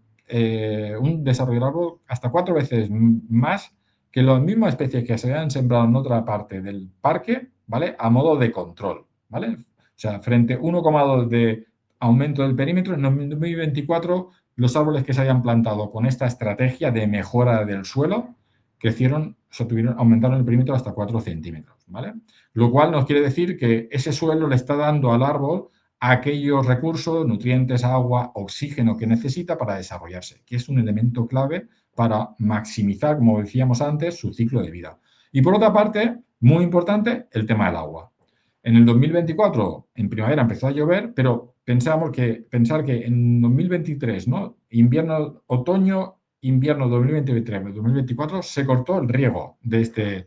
un desarrollo del árbol hasta 4 veces más que las mismas especies que se habían sembrado en otra parte del parque, ¿vale? A modo de control, ¿vale? O sea, frente a 1,2 de aumento del perímetro, en 2024 los árboles que se habían plantado con esta estrategia de mejora del suelo aumentaron el perímetro hasta 4 centímetros, ¿vale? Lo cual nos quiere decir que ese suelo le está dando al árbol aquellos recursos, nutrientes, agua, oxígeno que necesita para desarrollarse, que es un elemento clave para maximizar, como decíamos antes, su ciclo de vida. Y por otra parte, muy importante, el tema del agua. En el 2024, en primavera, empezó a llover, pero pensar que en 2023, ¿no? Otoño, invierno 2023-2024, se cortó el riego de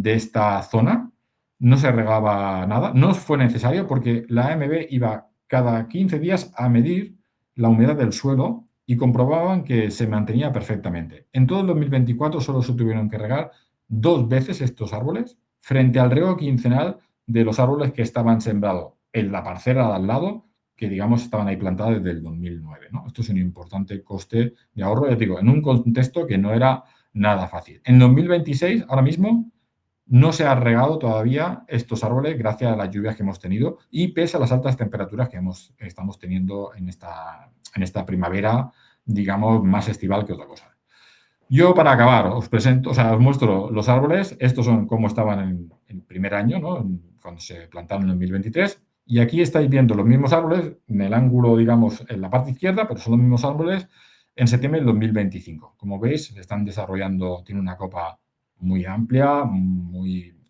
esta zona, no se regaba nada, no fue necesario porque la AMB iba cada 15 días a medir la humedad del suelo y comprobaban que se mantenía perfectamente. En todo el 2024 solo se tuvieron que regar 2 veces estos árboles frente al riego quincenal de los árboles que estaban sembrados en la parcela de al lado, que digamos estaban ahí plantados desde el 2009, ¿no? Esto es un importante coste de ahorro, ya digo, en un contexto que no era nada fácil. En 2026, ahora mismo, no se han regado todavía estos árboles gracias a las lluvias que hemos tenido y pese a las altas temperaturas que estamos teniendo en esta primavera, digamos, más estival que otra cosa. Yo, para acabar, os muestro los árboles. Estos son como estaban en el primer año, ¿no? Cuando se plantaron en 2023. Y aquí estáis viendo los mismos árboles, en el ángulo, digamos, en la parte izquierda, pero son los mismos árboles en septiembre del 2025. Como veis, se están desarrollando, tiene una copa muy amplia,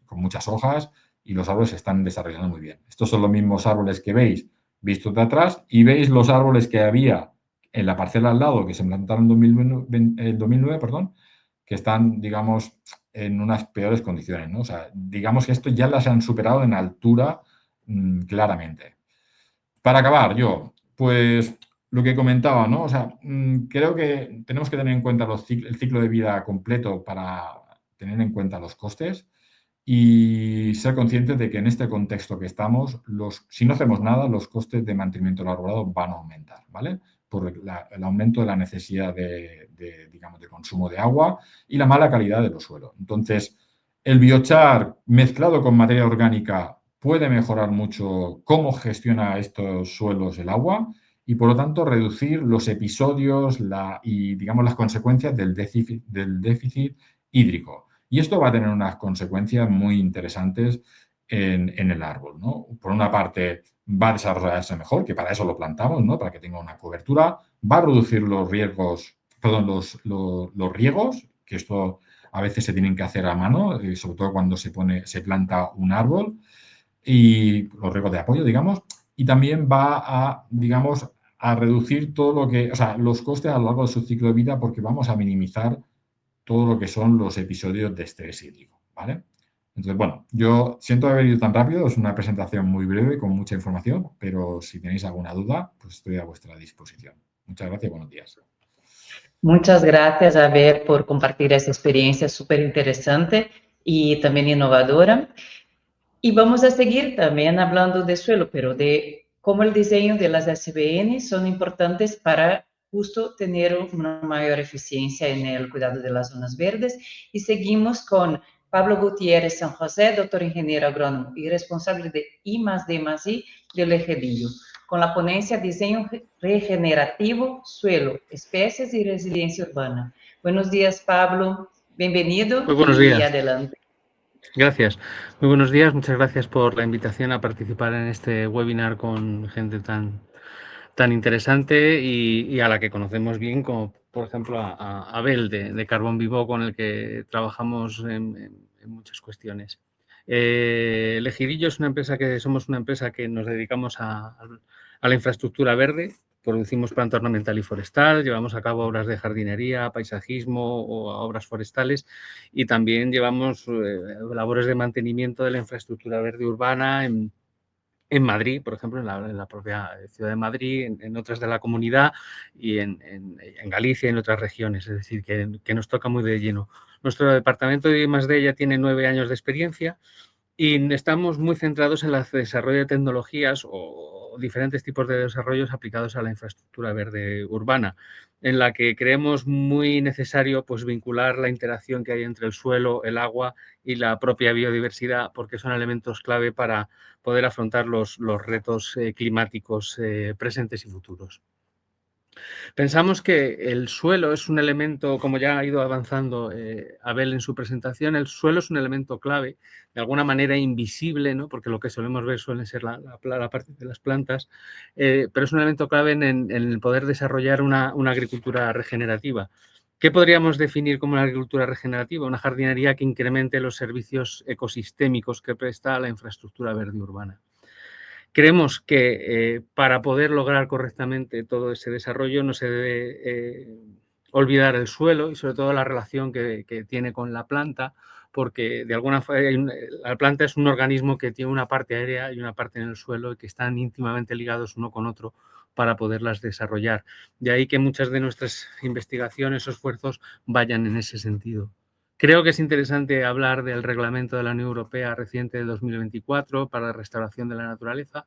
con muchas hojas, y los árboles se están desarrollando muy bien. Estos son los mismos árboles que veis vistos de atrás, y veis los árboles que había en la parcela al lado, que se plantaron en 2009, que están, digamos, en unas peores condiciones, ¿no? O sea, digamos que esto ya las han superado en altura claramente. Para acabar, pues lo que comentaba, ¿no? O sea, creo que tenemos que tener en cuenta el ciclo de vida completo para tener en cuenta los costes y ser conscientes de que en este contexto que estamos, si no hacemos nada, los costes de mantenimiento del arbolado van a aumentar, ¿vale? Por el aumento de la necesidad digamos, de consumo de agua y la mala calidad de los suelos. Entonces, el biochar mezclado con materia orgánica puede mejorar mucho cómo gestiona estos suelos el agua y, por lo tanto, reducir los episodios y, digamos, las consecuencias del déficit hídrico. Y esto va a tener unas consecuencias muy interesantes en el árbol, ¿no? Por una parte, va a desarrollarse mejor, que para eso lo plantamos, ¿no? Para que tenga una cobertura, va a reducir los riesgos, perdón, los riegos, que esto a veces se tienen que hacer a mano, sobre todo cuando se planta un árbol, y los riegos de apoyo, digamos, y también va a, digamos, a reducir todo lo que, o sea, los costes a lo largo de su ciclo de vida, porque vamos a minimizar todo lo que son los episodios de estrés hídrico, ¿vale? Entonces, bueno, yo siento haber ido tan rápido, es una presentación muy breve con mucha información, pero si tenéis alguna duda, pues estoy a vuestra disposición. Muchas gracias y buenos días. Muchas gracias, Abel, por compartir esa experiencia súper interesante y también innovadora. Y vamos a seguir también hablando de suelo, pero de cómo el diseño de las SBN son importantes para justo tener una mayor eficiencia en el cuidado de las zonas verdes. Y seguimos con Pablo Gutiérrez San José, doctor ingeniero agrónomo y responsable de I+D+I del Ejedillo, con la ponencia Diseño Regenerativo, Suelo, Especies y Resiliencia Urbana. Buenos días, Pablo. Bienvenido. Muy buenos días. Y adelante. Gracias. Muy buenos días. Muchas gracias por la invitación a participar en este webinar con gente tan interesante y a la que conocemos bien, como por ejemplo a Abel de Carbón Vivo, con el que trabajamos en muchas cuestiones. El Ejidillo es somos una empresa que nos dedicamos a la infraestructura verde. Producimos planta ornamental y forestal, llevamos a cabo obras de jardinería, paisajismo o obras forestales y también llevamos labores de mantenimiento de la infraestructura verde urbana en Madrid, por ejemplo, en la propia ciudad de Madrid, en otras de la comunidad y en Galicia y en otras regiones, es decir, que nos toca muy de lleno. Nuestro departamento de I+D ya tiene 9 años de experiencia y estamos muy centrados en el desarrollo de tecnologías o diferentes tipos de desarrollos aplicados a la infraestructura verde urbana, en la que creemos muy necesario pues, vincular la interacción que hay entre el suelo, el agua y la propia biodiversidad, porque son elementos clave para poder afrontar los retos climáticos presentes y futuros. Pensamos que el suelo es un elemento, como ya ha ido avanzando Abel en su presentación, el suelo es un elemento clave, de alguna manera invisible, ¿no? Porque lo que solemos ver suele ser la parte de las plantas, pero es un elemento clave en el poder desarrollar una agricultura regenerativa. ¿Qué podríamos definir como una agricultura regenerativa? Una jardinería que incremente los servicios ecosistémicos que presta la infraestructura verde urbana. Creemos que para poder lograr correctamente todo ese desarrollo no se debe olvidar el suelo y sobre todo la relación que tiene con la planta, porque de alguna forma la planta es un organismo que tiene una parte aérea y una parte en el suelo y que están íntimamente ligados uno con otro para poderlas desarrollar. De ahí que muchas de nuestras investigaciones o esfuerzos vayan en ese sentido. Creo que es interesante hablar del reglamento de la Unión Europea reciente de 2024 para la restauración de la naturaleza,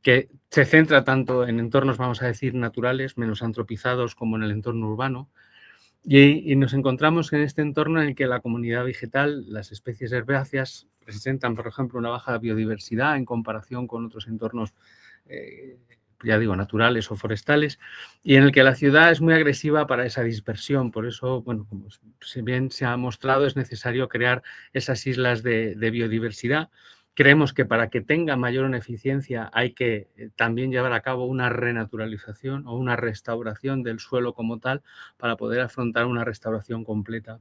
que se centra tanto en entornos, vamos a decir, naturales, menos antropizados, como en el entorno urbano. Y nos encontramos en este entorno en el que la comunidad vegetal, las especies herbáceas, presentan, por ejemplo, una baja biodiversidad en comparación con otros entornos ya digo, naturales o forestales, y en el que la ciudad es muy agresiva para esa dispersión. Por eso, bueno, como bien se ha mostrado, es necesario crear esas islas de biodiversidad. Creemos que para que tenga mayor eficiencia hay que también llevar a cabo una renaturalización o una restauración del suelo como tal para poder afrontar una restauración completa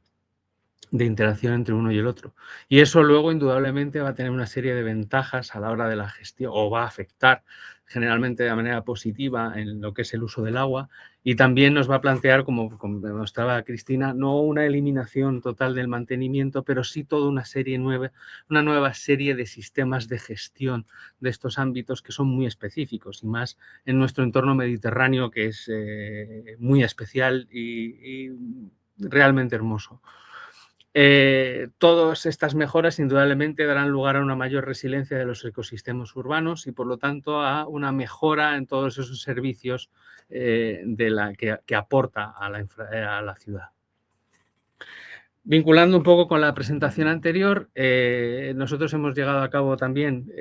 de interacción entre uno y el otro. Y eso luego indudablemente va a tener una serie de ventajas a la hora de la gestión o va a afectar generalmente de manera positiva en lo que es el uso del agua, y también nos va a plantear, como demostraba Cristina, no una eliminación total del mantenimiento, pero sí toda una nueva serie de sistemas de gestión de estos ámbitos que son muy específicos, y más en nuestro entorno mediterráneo, que es muy especial y realmente hermoso. Todas estas mejoras indudablemente darán lugar a una mayor resiliencia de los ecosistemas urbanos y, por lo tanto, a una mejora en todos esos servicios que aporta a la ciudad. Vinculando un poco con la presentación anterior, nosotros hemos llevado a cabo también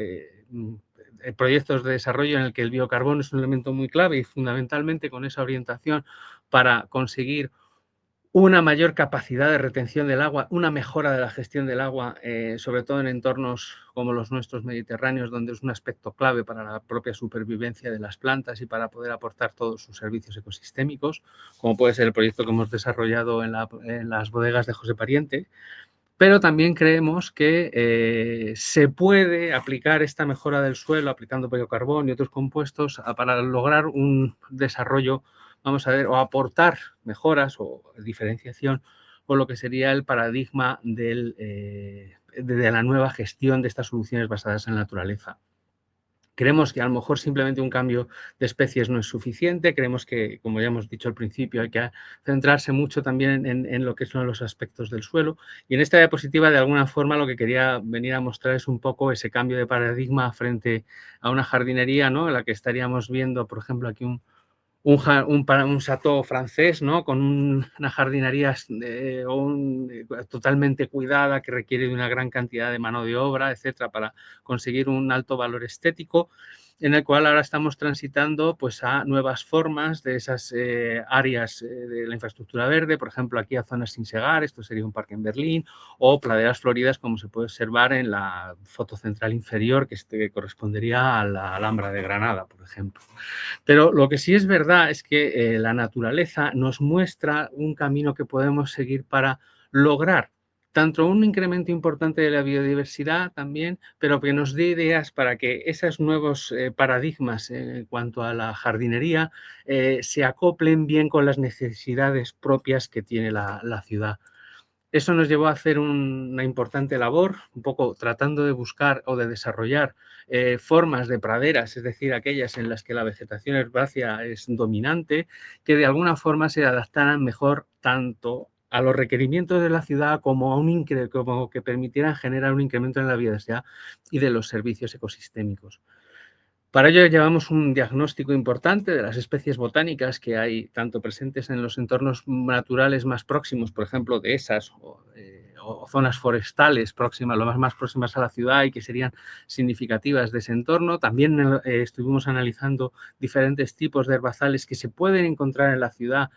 proyectos de desarrollo en el que el biocarbono es un elemento muy clave, y fundamentalmente con esa orientación para conseguir una mayor capacidad de retención del agua, una mejora de la gestión del agua, sobre todo en entornos como los nuestros mediterráneos, donde es un aspecto clave para la propia supervivencia de las plantas y para poder aportar todos sus servicios ecosistémicos, como puede ser el proyecto que hemos desarrollado en las bodegas de José Pariente. Pero también creemos que se puede aplicar esta mejora del suelo aplicando biocarbón y otros compuestos para lograr un desarrollo, vamos a ver, o aportar mejoras o diferenciación con lo que sería el paradigma de la nueva gestión de estas soluciones basadas en la naturaleza. Creemos que a lo mejor simplemente un cambio de especies no es suficiente. Creemos que, como ya hemos dicho al principio, hay que centrarse mucho también en lo que son los aspectos del suelo. Y en esta diapositiva, de alguna forma, lo que quería venir a mostrar es un poco ese cambio de paradigma frente a una jardinería, ¿no?, en la que estaríamos viendo, por ejemplo, aquí un chateau francés, ¿no?, con una jardinería totalmente cuidada, que requiere de una gran cantidad de mano de obra, etcétera, para conseguir un alto valor estético, en el cual ahora estamos transitando, pues, a nuevas formas de esas áreas de la infraestructura verde, por ejemplo, aquí a zonas sin segar, esto sería un parque en Berlín, o praderas floridas, como se puede observar en la foto central inferior, que correspondería a la Alhambra de Granada, por ejemplo. Pero lo que sí es verdad es que la naturaleza nos muestra un camino que podemos seguir para lograr tanto un incremento importante de la biodiversidad también, pero que nos dé ideas para que esos nuevos paradigmas en cuanto a la jardinería se acoplen bien con las necesidades propias que tiene la ciudad. Eso nos llevó a hacer una importante labor, un poco tratando de buscar o de desarrollar formas de praderas, es decir, aquellas en las que la vegetación herbácea es dominante, que de alguna forma se adaptaran mejor tanto a los requerimientos de la ciudad como que permitieran generar un incremento en la biodiversidad y de los servicios ecosistémicos. Para ello llevamos un diagnóstico importante de las especies botánicas que hay tanto presentes en los entornos naturales más próximos, por ejemplo, dehesas o zonas forestales próximas, lo más próximas a la ciudad y que serían significativas de ese entorno. También estuvimos analizando diferentes tipos de herbazales que se pueden encontrar en la ciudad,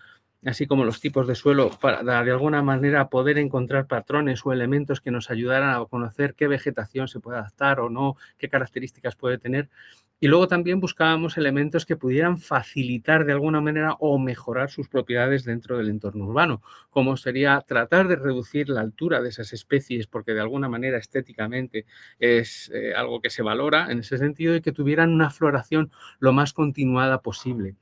así como los tipos de suelo, para de alguna manera poder encontrar patrones o elementos que nos ayudaran a conocer qué vegetación se puede adaptar o no, qué características puede tener. Y luego también buscábamos elementos que pudieran facilitar de alguna manera o mejorar sus propiedades dentro del entorno urbano, como sería tratar de reducir la altura de esas especies, porque de alguna manera estéticamente es algo que se valora en ese sentido, y que tuvieran una floración lo más continuada posible.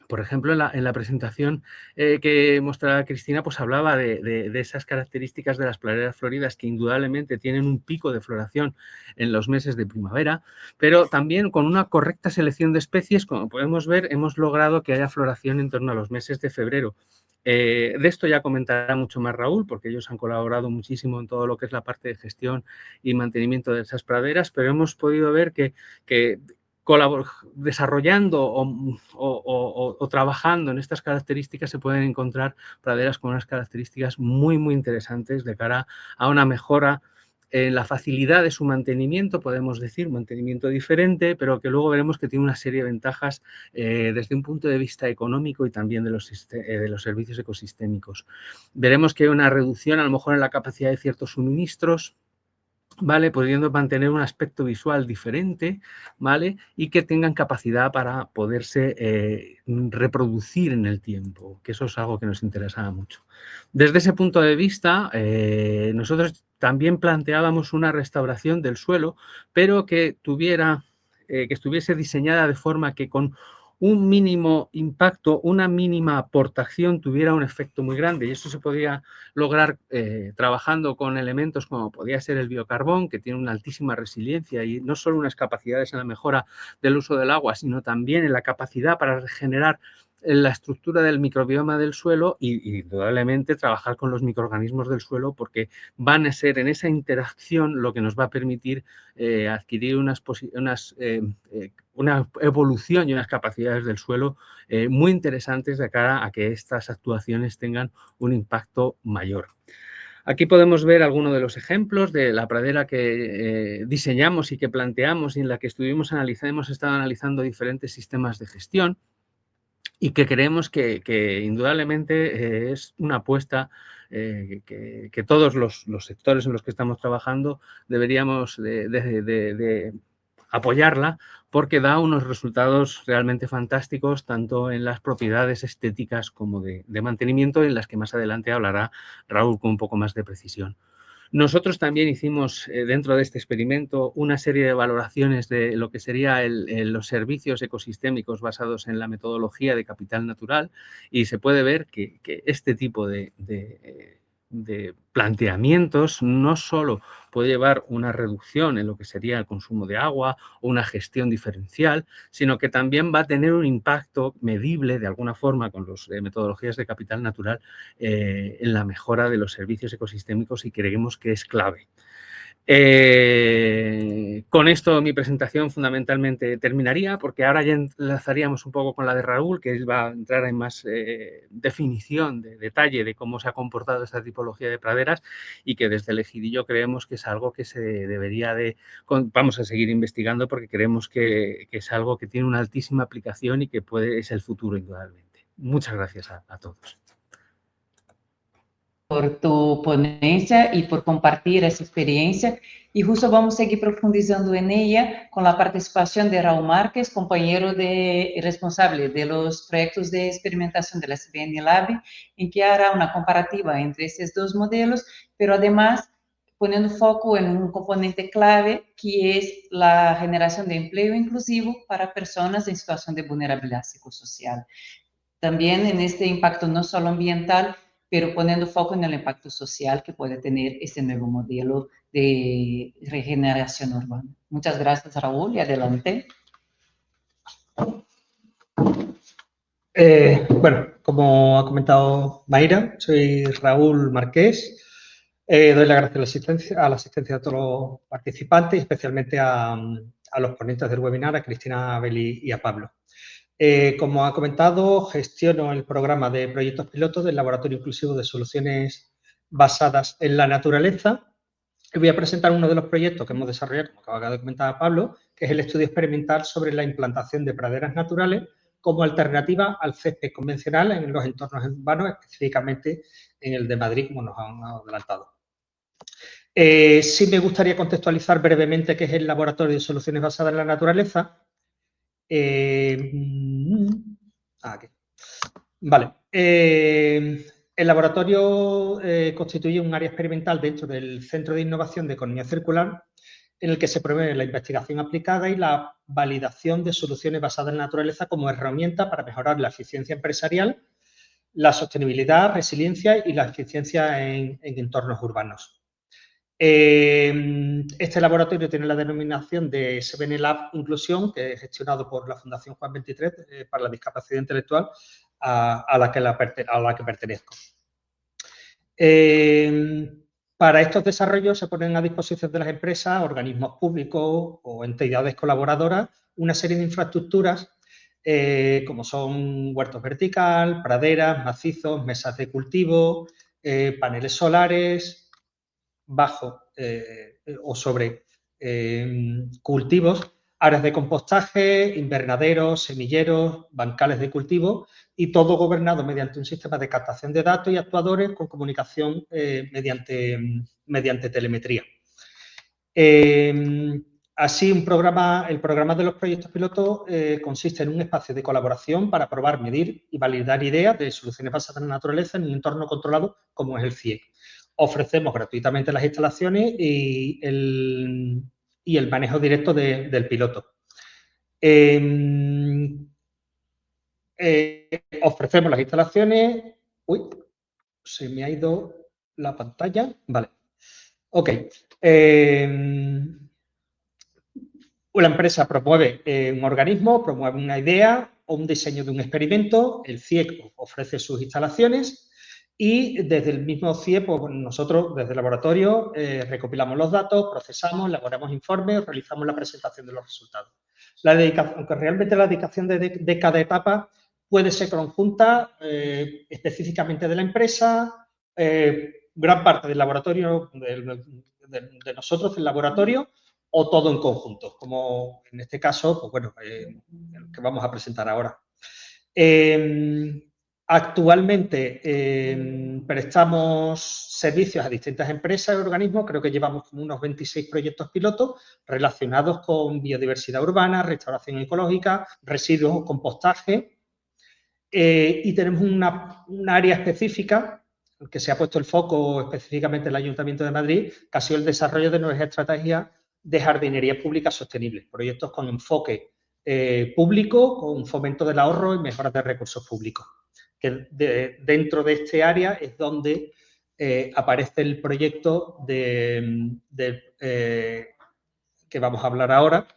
Por ejemplo, en la presentación que mostraba Cristina, pues hablaba de esas características de las praderas floridas que indudablemente tienen un pico de floración en los meses de primavera, pero también con una correcta selección de especies, como podemos ver, hemos logrado que haya floración en torno a los meses de febrero. De esto ya comentará mucho más Raúl, porque ellos han colaborado muchísimo en todo lo que es la parte de gestión y mantenimiento de esas praderas, pero hemos podido ver que desarrollando o trabajando en estas características se pueden encontrar praderas con unas características muy, muy interesantes de cara a una mejora en la facilidad de su mantenimiento, podemos decir, mantenimiento diferente, pero que luego veremos que tiene una serie de ventajas desde un punto de vista económico y también de los servicios ecosistémicos. Veremos que hay una reducción a lo mejor en la capacidad de ciertos suministros, ¿vale?, pudiendo mantener un aspecto visual diferente, ¿vale?, y que tengan capacidad para poderse reproducir en el tiempo, que eso es algo que nos interesaba mucho. Desde ese punto de vista, nosotros también planteábamos una restauración del suelo, pero que tuviera que estuviese diseñada de forma que con un mínimo impacto, una mínima aportación tuviera un efecto muy grande, y eso se podía lograr trabajando con elementos como podía ser el biocarbón, que tiene una altísima resiliencia y no solo unas capacidades en la mejora del uso del agua, sino también en la capacidad para regenerar la estructura del microbioma del suelo y indudablemente trabajar con los microorganismos del suelo, porque van a ser en esa interacción lo que nos va a permitir adquirir una evolución y unas capacidades del suelo muy interesantes de cara a que estas actuaciones tengan un impacto mayor. Aquí podemos ver algunos de los ejemplos de la pradera que diseñamos y que planteamos y en la que hemos estado analizando diferentes sistemas de gestión, y que creemos que indudablemente es una apuesta que todos los sectores en los que estamos trabajando deberíamos de apoyarla, porque da unos resultados realmente fantásticos, tanto en las propiedades estéticas como de mantenimiento, en las que más adelante hablará Raúl con un poco más de precisión. Nosotros también hicimos dentro de este experimento una serie de valoraciones de lo que serían los servicios ecosistémicos basados en la metodología de capital natural, y se puede ver que este tipo de planteamientos no solo puede llevar una reducción en lo que sería el consumo de agua o una gestión diferencial, sino que también va a tener un impacto medible de alguna forma con las metodologías de capital natural en la mejora de los servicios ecosistémicos, y creemos que es clave. Con esto mi presentación fundamentalmente terminaría, porque ahora ya enlazaríamos un poco con la de Raúl, que él va a entrar en más definición, de detalle de cómo se ha comportado esta tipología de praderas, y que desde el Ejidillo creemos que es algo que se debería vamos a seguir investigando, porque creemos que es algo que tiene una altísima aplicación y que es el futuro indudablemente. Muchas gracias a todos. Por tu ponencia y por compartir esa experiencia. Y justo vamos a seguir profundizando en ella con la participación de Raúl Márquez, compañero responsable de los proyectos de experimentación de la CBN Lab, en que hará una comparativa entre estos dos modelos, pero además poniendo foco en un componente clave, que es la generación de empleo inclusivo para personas en situación de vulnerabilidad psicosocial. También en este impacto no solo ambiental, pero poniendo foco en el impacto social que puede tener este nuevo modelo de regeneración urbana. Muchas gracias, Raúl, y adelante. Bueno, como ha comentado Mayra, soy Raúl Marqués. Doy las gracias a la asistencia de todos los participantes, especialmente a los ponentes del webinar, a Cristina, a Beli y a Pablo. Como ha comentado, gestiono el programa de proyectos pilotos del Laboratorio Inclusivo de Soluciones Basadas en la Naturaleza. Y voy a presentar uno de los proyectos que hemos desarrollado, como acaba de comentar Pablo, que es el estudio experimental sobre la implantación de praderas naturales como alternativa al césped convencional en los entornos urbanos, específicamente en el de Madrid, como nos han adelantado. Sí me gustaría contextualizar brevemente qué es el Laboratorio de Soluciones Basadas en la Naturaleza. Aquí. Vale. El laboratorio constituye un área experimental dentro del Centro de Innovación de Economía Circular, en el que se promueve la investigación aplicada y la validación de soluciones basadas en la naturaleza como herramienta para mejorar la eficiencia empresarial, la sostenibilidad, resiliencia y la eficiencia en entornos urbanos. Este laboratorio tiene la denominación de SBN Lab Inclusión, que es gestionado por la Fundación Juan 23 para la discapacidad intelectual, a la que pertenezco. Para estos desarrollos se ponen a disposición de las empresas, organismos públicos o entidades colaboradoras una serie de infraestructuras como son huertos vertical, praderas, macizos, mesas de cultivo, paneles solares, bajo o sobre cultivos, áreas de compostaje, invernaderos, semilleros, bancales de cultivo, y todo gobernado mediante un sistema de captación de datos y actuadores con comunicación mediante telemetría. Así, el programa de los proyectos pilotos consiste en un espacio de colaboración para probar, medir y validar ideas de soluciones basadas en la naturaleza en un entorno controlado como es el CIE. Ofrecemos gratuitamente las instalaciones y el manejo directo del piloto. Ofrecemos las instalaciones. Uy, se me ha ido la pantalla. Vale. Ok. La empresa promueve un organismo, promueve una idea o un diseño de un experimento. El CIE ofrece sus instalaciones y desde el mismo CIE, pues, nosotros desde el laboratorio recopilamos los datos, procesamos, elaboramos informes, realizamos la presentación de los resultados. Aunque realmente la dedicación de cada etapa puede ser conjunta, específicamente de la empresa, gran parte del laboratorio, de nosotros, del laboratorio, o todo en conjunto, como en este caso, pues bueno, el que vamos a presentar ahora. Actualmente prestamos servicios a distintas empresas y organismos, creo que llevamos como unos 26 proyectos pilotos relacionados con biodiversidad urbana, restauración ecológica, residuos o compostaje, y tenemos un área específica que se ha puesto el foco específicamente el Ayuntamiento de Madrid, que ha sido el desarrollo de nuevas estrategias de jardinería pública sostenible, proyectos con enfoque público, con fomento del ahorro y mejoras de recursos públicos. Que dentro de este área es donde aparece el proyecto que vamos a hablar ahora,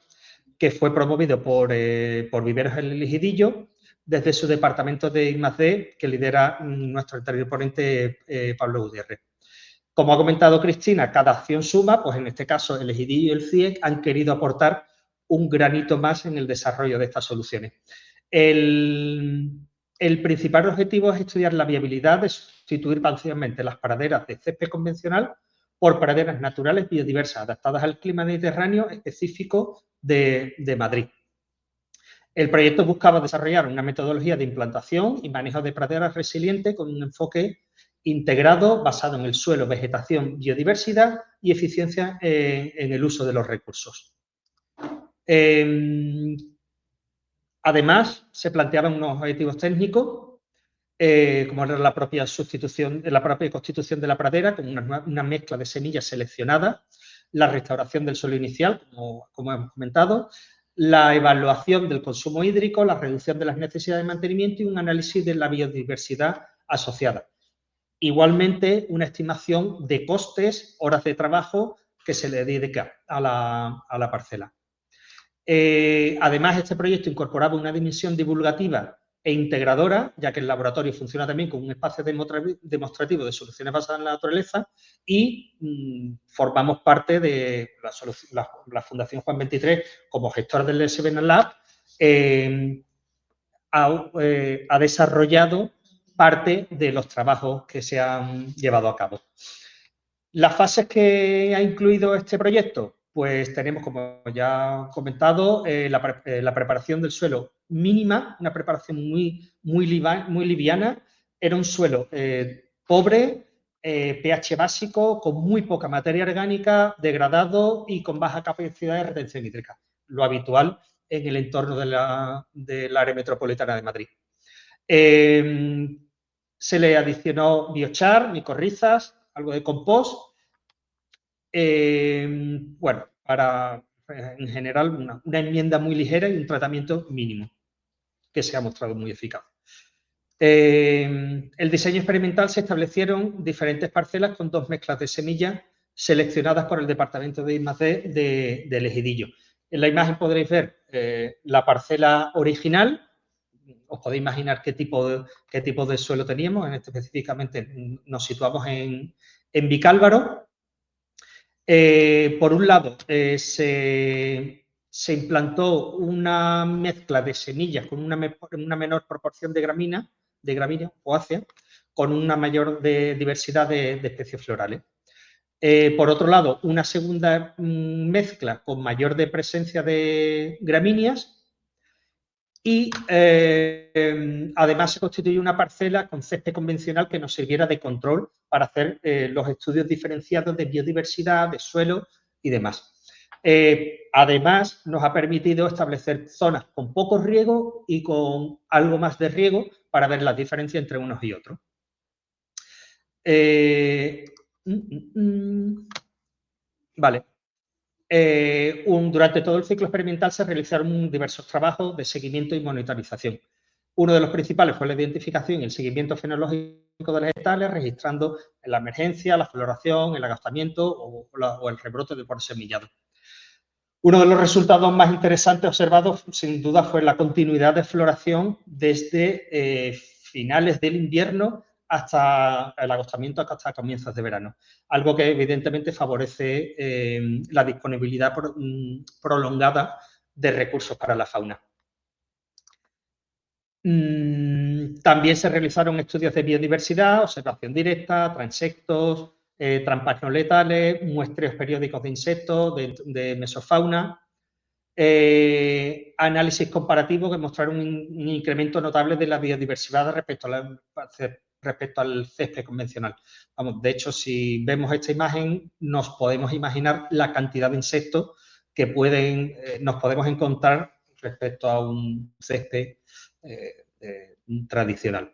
que fue promovido por Viveros El Elegidillo desde su departamento de I+D, que lidera nuestro anterior ponente Pablo Gutiérrez. Como ha comentado Cristina, cada acción suma, pues en este caso el Elegidillo y el CIE han querido aportar un granito más en el desarrollo de estas soluciones. El principal objetivo es estudiar la viabilidad de sustituir parcialmente las praderas de césped convencional por praderas naturales biodiversas, adaptadas al clima mediterráneo específico de Madrid. El proyecto buscaba desarrollar una metodología de implantación y manejo de praderas resilientes con un enfoque integrado basado en el suelo, vegetación, biodiversidad y eficiencia en el uso de los recursos. Además, se planteaban unos objetivos técnicos, como era la propia constitución de la pradera, con una mezcla de semillas seleccionadas, la restauración del suelo inicial, como hemos comentado, la evaluación del consumo hídrico, la reducción de las necesidades de mantenimiento y un análisis de la biodiversidad asociada. Igualmente, una estimación de costes, horas de trabajo que se le dedica a la parcela. Además, este proyecto incorporaba una dimensión divulgativa e integradora, ya que el laboratorio funciona también como un espacio demostrativo de soluciones basadas en la naturaleza y formamos parte de la Fundación Juan 23 como gestor del SBN Lab. Ha desarrollado parte de los trabajos que se han llevado a cabo. Las fases que ha incluido este proyecto, pues tenemos, como ya he comentado, la preparación del suelo mínima, una preparación muy liviana. Era un suelo pobre, pH básico, con muy poca materia orgánica, degradado y con baja capacidad de retención hídrica, lo habitual en el entorno del área metropolitana de Madrid. Se le adicionó biochar, micorrizas, algo de compost. Bueno, en general, una enmienda muy ligera y un tratamiento mínimo, que se ha mostrado muy eficaz. El diseño experimental se establecieron diferentes parcelas con 2 mezclas de semillas seleccionadas por el departamento de I+D del Elegidillo. En la imagen podréis ver la parcela original. Os podéis imaginar qué tipo de suelo teníamos. Específicamente nos situamos en Vicálvaro. Por un lado, se implantó una mezcla de semillas con una menor proporción de gramínea Poaceae, con una mayor diversidad de especies florales. Por otro lado, una segunda mezcla con mayor presencia de gramíneas y además se constituyó una parcela con césped convencional que nos sirviera de control para hacer los estudios diferenciados de biodiversidad, de suelo y demás. Además, nos ha permitido establecer zonas con poco riego y con algo más de riego para ver las diferencias entre unos y otros. Vale. Durante todo el ciclo experimental se realizaron diversos trabajos de seguimiento y monitorización. Uno de los principales fue la identificación y el seguimiento fenológico de las vegetales, registrando la emergencia, la floración, el agastamiento o el rebrote de por semillado. Uno de los resultados más interesantes observados, sin duda, fue la continuidad de floración desde finales del invierno hasta el agostamiento, hasta comienzos de verano. Algo que evidentemente favorece la disponibilidad prolongada de recursos para la fauna. También se realizaron estudios de biodiversidad, observación directa, transectos, trampas no letales, muestreos periódicos de insectos, de mesofauna, análisis comparativos que mostraron un incremento notable de la biodiversidad respecto al césped convencional. Vamos, de hecho, si vemos esta imagen, nos podemos imaginar la cantidad de insectos que nos podemos encontrar respecto a un césped tradicional.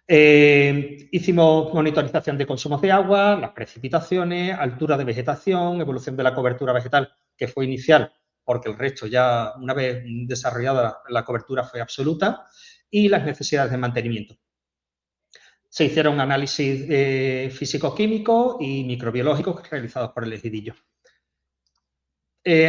Hicimos monitorización de consumos de agua, las precipitaciones, altura de vegetación, evolución de la cobertura vegetal, que fue inicial, porque el resto ya, una vez desarrollada la cobertura, fue absoluta, y las necesidades de mantenimiento. Se hicieron análisis físico-químicos y microbiológicos realizados por el Ejidillo.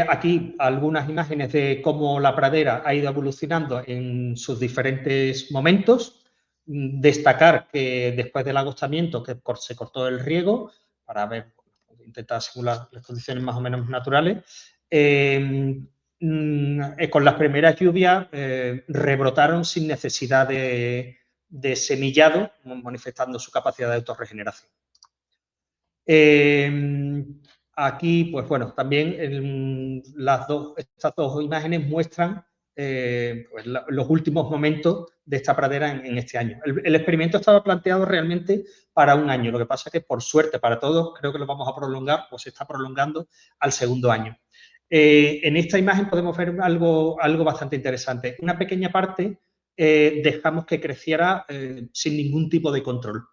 Aquí algunas imágenes de cómo la pradera ha ido evolucionando en sus diferentes momentos. Destacar que después del agostamiento que se cortó el riego para intentar simular las condiciones más o menos naturales. Con las primeras lluvias rebrotaron sin necesidad de semillado, manifestando su capacidad de autorregeneración. Aquí, pues bueno, también estas dos imágenes muestran pues los últimos momentos de esta pradera en este año. El experimento estaba planteado realmente para un año, lo que pasa es que por suerte para todos creo que lo vamos a prolongar, o se está prolongando al segundo año. En esta imagen podemos ver algo bastante interesante. Una pequeña parte dejamos que creciera sin ningún tipo de control.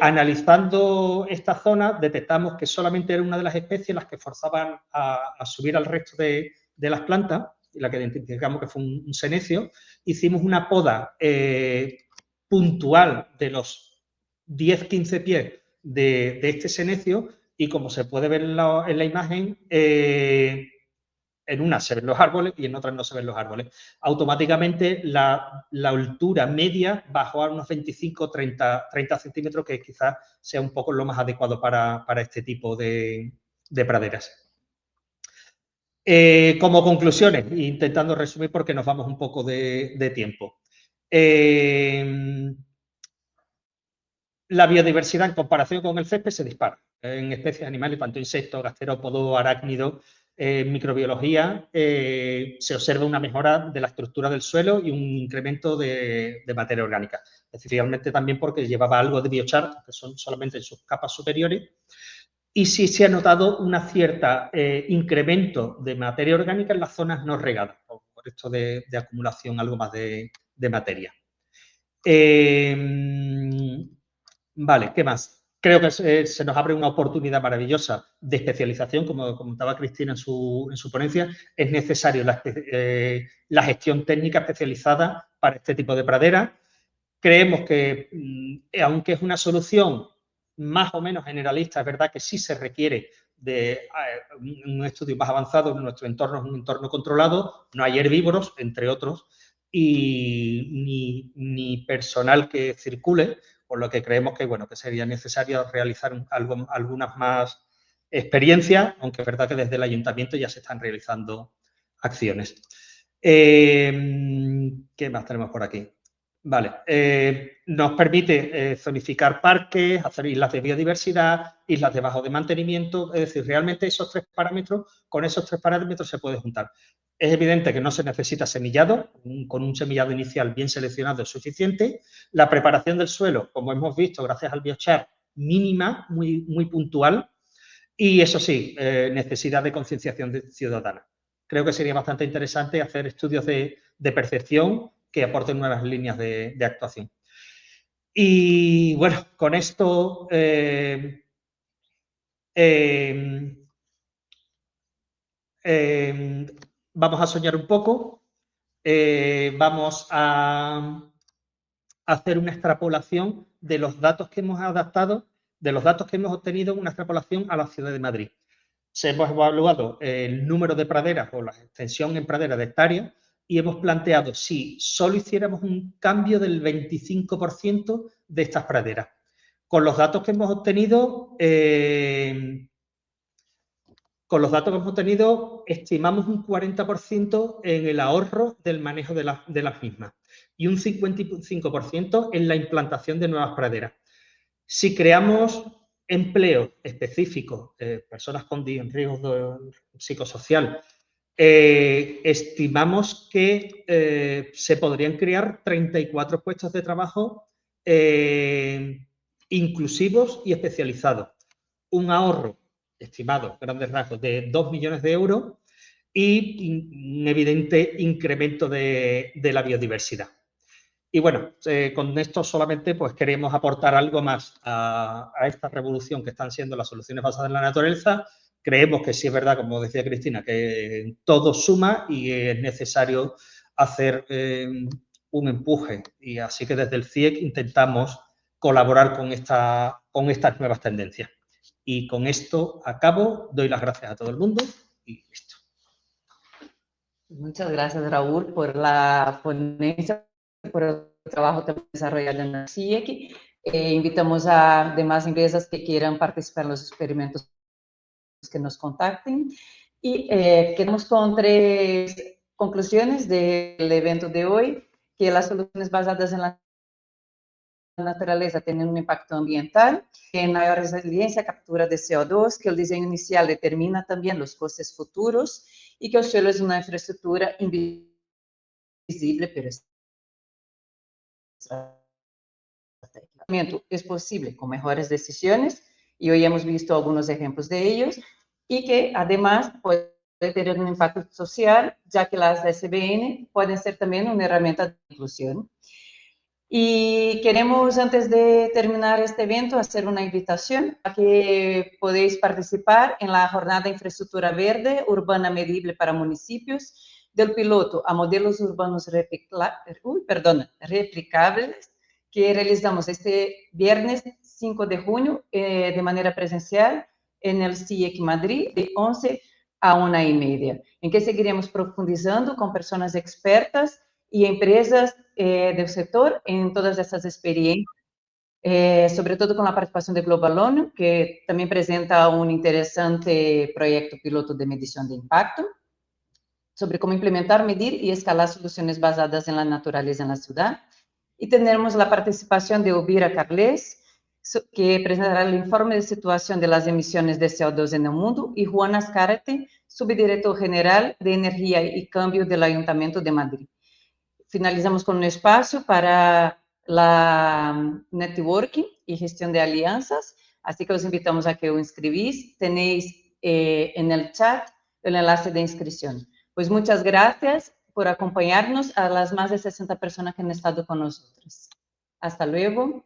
Analizando esta zona, detectamos que solamente era una de las especies las que forzaban a subir al resto de las plantas, y la que identificamos que fue un senecio. Hicimos una poda puntual de los 10-15 pies de este senecio, y como se puede ver en la imagen, en unas se ven los árboles y en otras no se ven los árboles. Automáticamente la altura media bajó a unos 25-30 centímetros, que quizás sea un poco lo más adecuado para este tipo de praderas. Como conclusiones, intentando resumir porque nos vamos un poco de tiempo. La biodiversidad en comparación con el césped se dispara en especies animales, tanto insectos, gasterópodos, arácnidos, microbiología. Se observa una mejora de la estructura del suelo y un incremento de materia orgánica, especialmente también porque llevaba algo de biochar, que son solamente en sus capas superiores. Y sí se ha notado una cierta incremento de materia orgánica en las zonas no regadas, por esto de acumulación algo más de materia. Vale, ¿qué más? Creo que se nos abre una oportunidad maravillosa de especialización, como comentaba Cristina en su ponencia. Es necesario la gestión técnica especializada para este tipo de pradera. Creemos que, aunque es una solución más o menos generalista, es verdad que sí se requiere de un estudio más avanzado. En nuestro entorno es un entorno controlado, no hay herbívoros, entre otros, y ni personal que circule, por lo que creemos que, bueno, que sería necesario realizar algunas más experiencias, aunque es verdad que desde el ayuntamiento ya se están realizando acciones. ¿Qué más tenemos por aquí? Vale, nos permite zonificar parques, hacer islas de biodiversidad, islas de bajo de mantenimiento, es decir, realmente con esos tres parámetros se puede juntar. Es evidente que no se necesita semillado, con un semillado inicial bien seleccionado es suficiente. La preparación del suelo, como hemos visto, gracias al biochar, mínima, muy puntual. Y eso sí, necesidad de concienciación ciudadana. Creo que sería bastante interesante hacer estudios de percepción que aporten nuevas líneas de actuación. Y bueno, con esto Vamos a soñar un poco, vamos a hacer una extrapolación de los datos que hemos adaptado, de los datos que hemos obtenido, una extrapolación a la ciudad de Madrid. Se hemos evaluado el número de praderas o la extensión en praderas de hectáreas y hemos planteado si solo hiciéramos un cambio del 25% de estas praderas. Con los datos que hemos obtenido, estimamos un 40% en el ahorro del manejo de las mismas y un 55% en la implantación de nuevas praderas. Si creamos empleo específico, personas con riesgo psicosocial, estimamos que se podrían crear 34 puestos de trabajo inclusivos y especializados. Un ahorro estimado, grandes rasgos, de 2 millones de euros y un evidente incremento de la biodiversidad. Y bueno, con esto solamente pues queremos aportar algo más a esta revolución que están siendo las soluciones basadas en la naturaleza. Creemos que sí es verdad, como decía Cristina, que todo suma y es necesario hacer un empuje. Y así que desde el CIEC intentamos colaborar con estas nuevas tendencias. Y con esto acabo, doy las gracias a todo el mundo y listo. Muchas gracias, Raúl, por la ponencia, por el trabajo también desarrollado en la CIEC. Invitamos a demás empresas que quieran participar en los experimentos que nos contacten. Y quedamos con 3 conclusiones del evento de hoy, que las soluciones basadas en la naturaleza tienen un impacto ambiental, en mayor resiliencia, captura de CO2, que el diseño inicial determina también los costes futuros y que el suelo es una infraestructura invisible, pero es posible con mejores decisiones, y hoy hemos visto algunos ejemplos de ellos, y que además puede tener un impacto social, ya que las SBN pueden ser también una herramienta de inclusión. Y queremos, antes de terminar este evento, hacer una invitación a que podéis participar en la jornada de infraestructura verde urbana medible para municipios, del piloto a modelos urbanos replicables, que realizamos este viernes 5 de junio de manera presencial en el CIEC Madrid, de 11 a 1:30, en que seguiremos profundizando con personas expertas y empresas del sector en todas estas experiencias, sobre todo con la participación de Global ONU, que también presenta un interesante proyecto piloto de medición de impacto, sobre cómo implementar, medir y escalar soluciones basadas en la naturaleza en la ciudad. Y tenemos la participación de Ubira Carles, que presentará el informe de situación de las emisiones de CO2 en el mundo, y Juan Azcárate, subdirector general de Energía y Cambio del Ayuntamiento de Madrid. Finalizamos con un espacio para la networking y gestión de alianzas, así que os invitamos a que os inscribís. Tenéis en el chat el enlace de inscripción. Pues muchas gracias por acompañarnos, a las más de 60 personas que han estado con nosotros. Hasta luego.